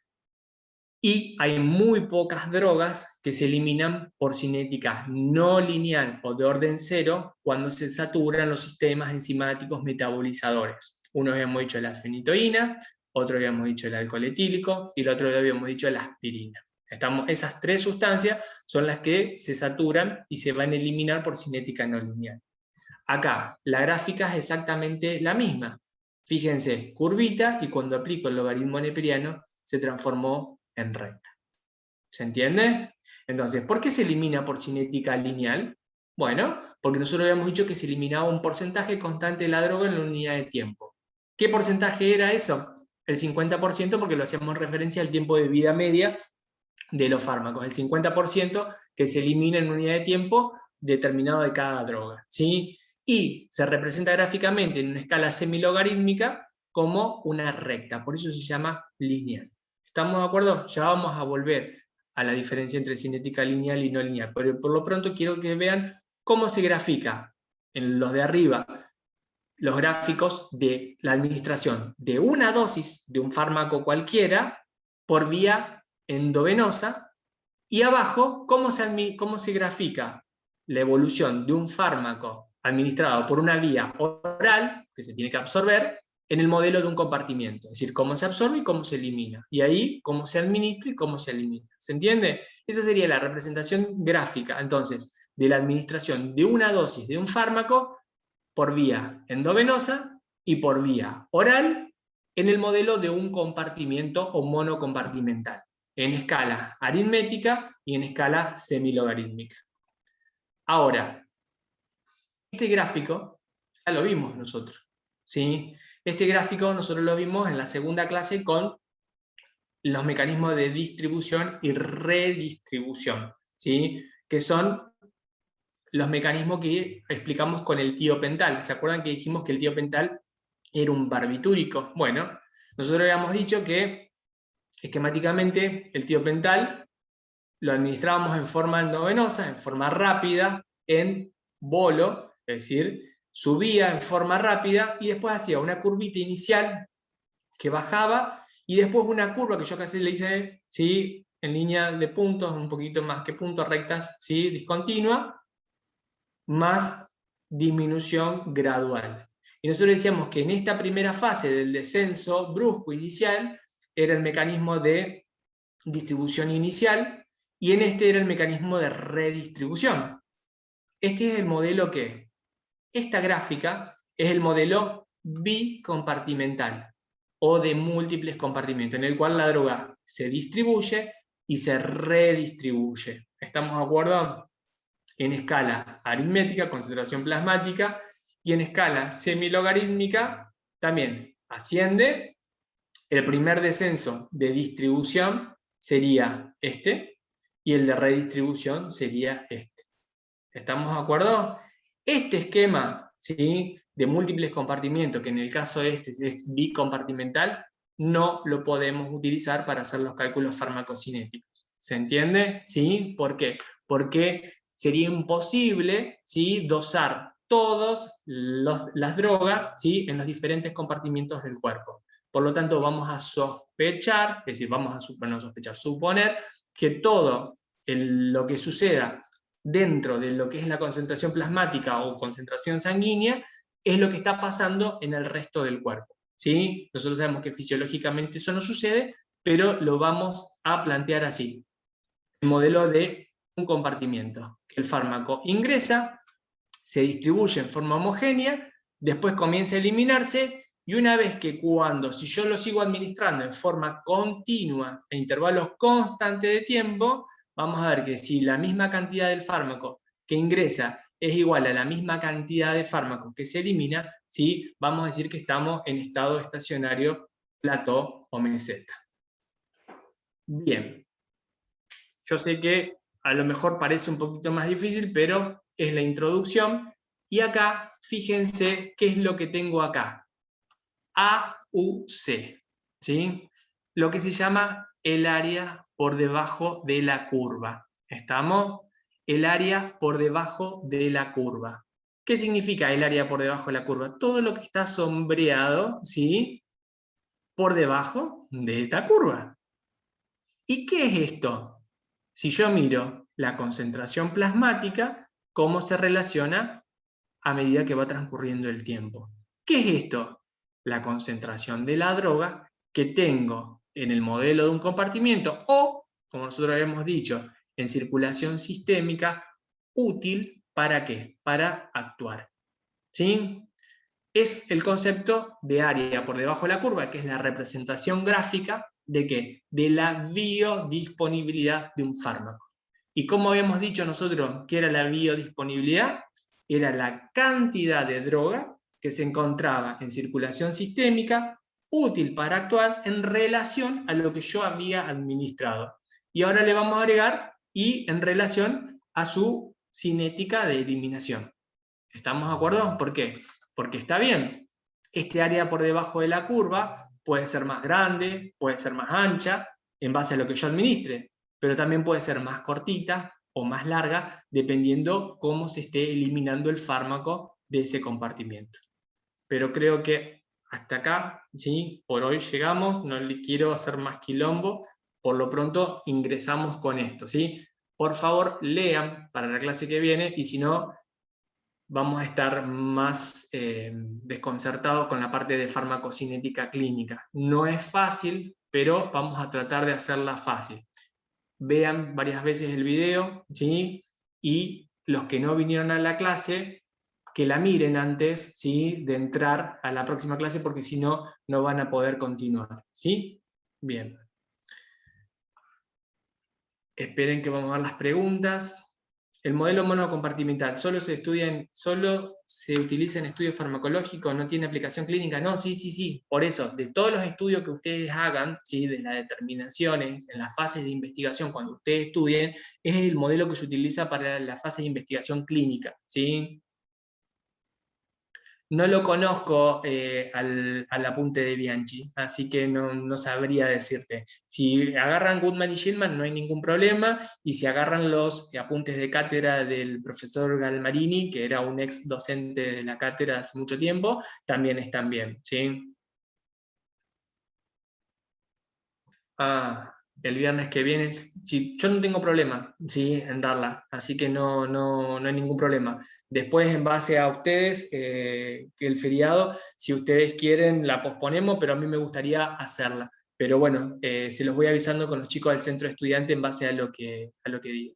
y hay muy pocas drogas que se eliminan por cinética no lineal o de orden 0 cuando se saturan los sistemas enzimáticos metabolizadores. Uno habíamos dicho la fenitoína, otro habíamos dicho el alcohol etílico y el otro habíamos dicho la aspirina. Esas tres sustancias son las que se saturan y se van a eliminar por cinética no lineal. Acá, la gráfica es exactamente la misma. Fíjense, curvita, y cuando aplico el logaritmo neperiano se transformó en recta. ¿Se entiende? Entonces, ¿por qué se elimina por cinética lineal? Bueno, porque nosotros habíamos dicho que se eliminaba un porcentaje constante de la droga en la unidad de tiempo. ¿Qué porcentaje era eso? El 50%, porque lo hacíamos referencia al tiempo de vida media de los fármacos. El 50% que se elimina en unidad de tiempo determinado de cada droga, ¿sí? Y se representa gráficamente en una escala semilogarítmica como una recta, por eso se llama lineal. ¿Estamos de acuerdo? Ya vamos a volver a la diferencia entre cinética lineal y no lineal, pero por lo pronto quiero que vean cómo se grafica en los de arriba los gráficos de la administración de una dosis de un fármaco cualquiera por vía endovenosa, y abajo cómo se grafica la evolución de un fármaco administrado por una vía oral, que se tiene que absorber, en el modelo de un compartimiento, es decir, cómo se absorbe y cómo se elimina, y ahí cómo se administra y cómo se elimina. ¿Se entiende? Esa sería la representación gráfica, entonces, de la administración de una dosis de un fármaco por vía endovenosa y por vía oral en el modelo de un compartimiento o monocompartimental, en escala aritmética y en escala semilogarítmica. Ahora, este gráfico ya lo vimos nosotros, ¿sí? Este gráfico nosotros lo vimos en la segunda clase con los mecanismos de distribución y redistribución, ¿sí? Que son los mecanismos que explicamos con el tiopental. ¿Se acuerdan que dijimos que el tiopental era un barbitúrico? Bueno, nosotros habíamos dicho que esquemáticamente el tiopental lo administrábamos en forma endovenosa, en forma rápida, en bolo, es decir, subía en forma rápida y después hacía una curvita inicial que bajaba y después una curva que yo casi le hice, ¿sí?, en línea de puntos, un poquito más que puntos, rectas, ¿sí?, discontinua, más disminución gradual. Y nosotros decíamos que en esta primera fase del descenso brusco inicial era el mecanismo de distribución inicial y en este era el mecanismo de redistribución. Este es el modelo que, esta gráfica es el modelo bicompartimental o de múltiples compartimentos, en el cual la droga se distribuye y se redistribuye. ¿Estamos de acuerdo? En escala aritmética, concentración plasmática, y en escala semilogarítmica también asciende. El primer descenso de distribución sería este, y el de redistribución sería este. ¿Estamos de acuerdo? Este esquema, ¿sí?, de múltiples compartimentos, que en el caso de este es bicompartimental, no lo podemos utilizar para hacer los cálculos farmacocinéticos. ¿Se entiende? ¿Sí? ¿Por qué? Porque sería imposible, ¿sí?, dosar todas las drogas, ¿sí?, en los diferentes compartimentos del cuerpo. Por lo tanto, vamos a sospechar, es decir, suponer que todo lo que suceda dentro de lo que es la concentración plasmática o concentración sanguínea es lo que está pasando en el resto del cuerpo, ¿sí? Nosotros sabemos que fisiológicamente eso no sucede, pero lo vamos a plantear así. El modelo de un compartimiento. El fármaco ingresa, se distribuye en forma homogénea, después comienza a eliminarse, y una vez que si yo lo sigo administrando en forma continua a intervalos constantes de tiempo, vamos a ver que si la misma cantidad del fármaco que ingresa es igual a la misma cantidad de fármacos que se elimina, ¿sí? Vamos a decir que estamos en estado estacionario, plató o meseta. Bien. Yo sé que a lo mejor parece un poquito más difícil, pero es la introducción. Y acá, fíjense qué es lo que tengo acá. AUC, ¿sí? Lo que se llama el área por debajo de la curva. ¿Estamos? El área por debajo de la curva. ¿Qué significa el área por debajo de la curva? Todo lo que está sombreado, ¿sí? Por debajo de esta curva. ¿Y qué es esto? Si yo miro la concentración plasmática, ¿cómo se relaciona a medida que va transcurriendo el tiempo? ¿Qué es esto? La concentración de la droga que tengo en el modelo de un compartimiento o, como nosotros habíamos dicho, en circulación sistémica, útil ¿para qué? Para actuar. ¿Sí? Es el concepto de área por debajo de la curva, que es la representación gráfica ¿de qué? De la biodisponibilidad de un fármaco. ¿Y cómo habíamos dicho nosotros que era la biodisponibilidad? Era la cantidad de droga que se encontraba en circulación sistémica, útil para actuar en relación a lo que yo había administrado. Y ahora le vamos a agregar y en relación a su cinética de eliminación. ¿Estamos de acuerdo? ¿Por qué? Porque está bien, este área por debajo de la curva puede ser más grande, puede ser más ancha, en base a lo que yo administre, pero también puede ser más cortita o más larga, dependiendo cómo se esté eliminando el fármaco de ese compartimiento. Pero creo que hasta acá, ¿sí? Por hoy llegamos, no le quiero hacer más quilombo, por lo pronto ingresamos con esto, ¿sí? Por favor, lean para la clase que viene, y si no, vamos a estar más desconcertados con la parte de farmacocinética clínica. No es fácil, pero vamos a tratar de hacerla fácil. Vean varias veces el video, ¿sí? Y los que no vinieron a la clase, que la miren antes, ¿sí? De entrar a la próxima clase, porque si no, no van a poder continuar, ¿sí? Bien. Esperen que vamos a ver las preguntas. El modelo monocompartimental, ¿solo se utiliza en estudios farmacológicos? ¿No tiene aplicación clínica? No, sí. Por eso, de todos los estudios que ustedes hagan, ¿sí? De las determinaciones, en las fases de investigación, cuando ustedes estudien, es el modelo que se utiliza para la fase de investigación clínica, ¿sí? No lo conozco al apunte de Bianchi, así que no sabría decirte. Si agarran Goodman y Schillman no hay ningún problema, y si agarran los apuntes de cátedra del profesor Galmarini, que era un ex docente de la cátedra hace mucho tiempo, también están bien, ¿sí? El viernes que viene, sí, yo no tengo problema, ¿sí? En darla, así que no hay ningún problema. Después, en base a ustedes, que el feriado, si ustedes quieren, la posponemos, pero a mí me gustaría hacerla. Pero bueno, se los voy avisando con los chicos del centro de estudiante en base a lo que digo.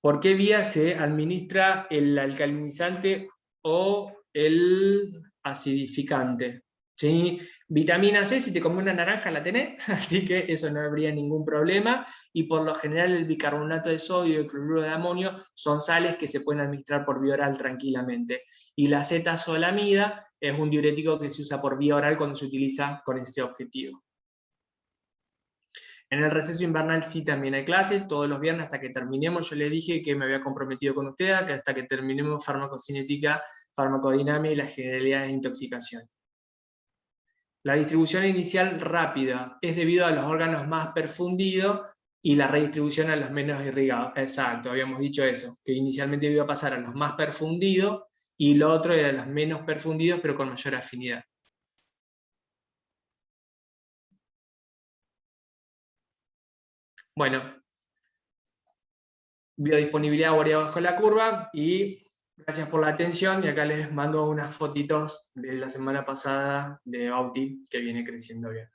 ¿Por qué vía se administra el alcalinizante o el acidificante? ¿Sí? Vitamina C, si te comes una naranja la tenés, así que eso no habría ningún problema, y por lo general el bicarbonato de sodio y el cloruro de amonio son sales que se pueden administrar por vía oral tranquilamente. Y la acetazolamida es un diurético que se usa por vía oral cuando se utiliza con ese objetivo. En el receso invernal sí también hay clases, todos los viernes hasta que terminemos. Yo les dije que me había comprometido con ustedes, que hasta que terminemos farmacocinética, farmacodinámica y las generalidades de intoxicación. La distribución inicial rápida es debido a los órganos más perfundidos y la redistribución a los menos irrigados. Exacto, habíamos dicho eso, que inicialmente iba a pasar a los más perfundidos y lo otro era a los menos perfundidos pero con mayor afinidad. Bueno, biodisponibilidad variada bajo la curva, y gracias por la atención, y acá les mando unas fotitos de la semana pasada de Bauti, que viene creciendo bien.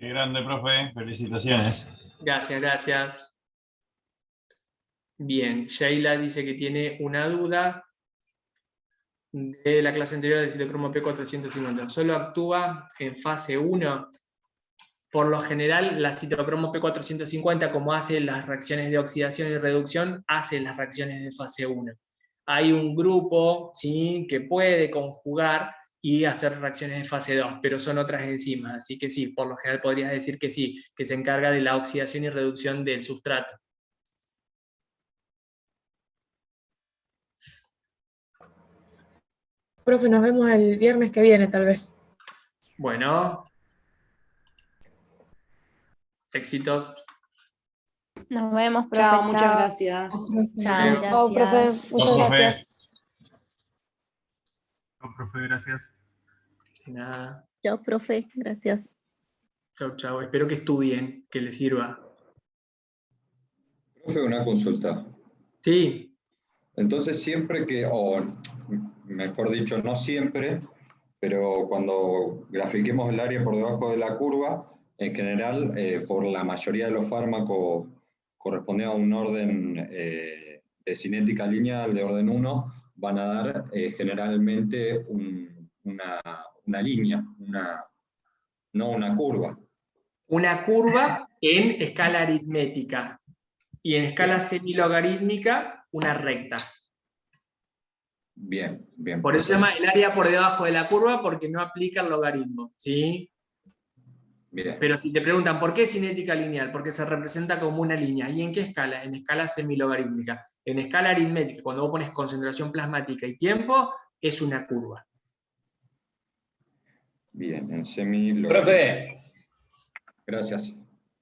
Qué grande, profe. Felicitaciones. Gracias. Bien, Sheila dice que tiene una duda de la clase anterior del citocromo P450. ¿Solo actúa en fase 1? por lo general la citocromo P450, como hace las reacciones de oxidación y reducción, hace las reacciones de fase 1. Hay un grupo, ¿sí?, que puede conjugar y hacer reacciones de fase 2, pero son otras enzimas, así que sí, por lo general podrías decir que sí, que se encarga de la oxidación y reducción del sustrato. Profe, nos vemos el viernes que viene, tal vez. Bueno, éxitos. Nos vemos, profe. Chao, muchas chao. gracias. Chao, Chao, gracias. profe. Muchas Chao, profe. gracias. Chao, profe, gracias. De nada. Chao, profe. Gracias. Chau, chau. Espero que estudien, que les sirva. Profe, una consulta. Sí, Entonces siempre que, o mejor dicho, no siempre, pero cuando grafiquemos el área por debajo de la curva, en general, por la mayoría de los fármacos corresponde a un orden de cinética lineal de orden 1, van a dar generalmente una línea, no una curva. una curva en escala aritmética y en escala semilogarítmica una recta. Bien, bien. Por eso se llama el área por debajo de la curva, porque no aplica el logaritmo, ¿sí? Bien. Pero si te preguntan ¿por qué cinética lineal? Porque se representa como una línea. ¿Y en qué escala? En escala semilogarítmica. En escala aritmética, cuando vos pones concentración plasmática y tiempo, es una curva. Bien, en semi. Profe, Gracias.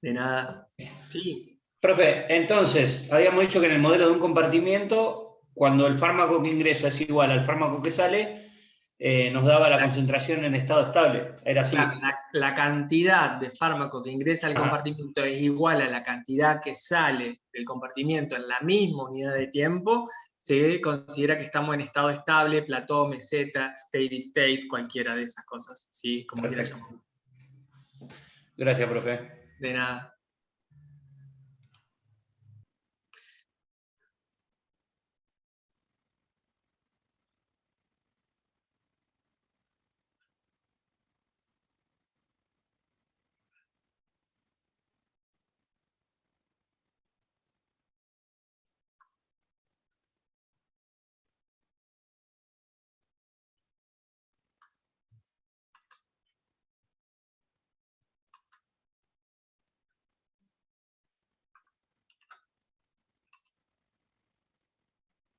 De nada. Sí. profe, entonces, habíamos dicho que en el modelo de un compartimiento, cuando el fármaco que ingresa es igual al fármaco que sale, nos daba la concentración en estado estable. Era así. La cantidad de fármaco que ingresa al Ah. compartimento es igual a la cantidad que sale del compartimento en la misma unidad de tiempo, se considera que estamos en estado estable, plató, meseta, steady state, cualquiera de esas cosas, ¿sí? Como quieras Perfecto. llamarlo. Gracias, profe. De nada.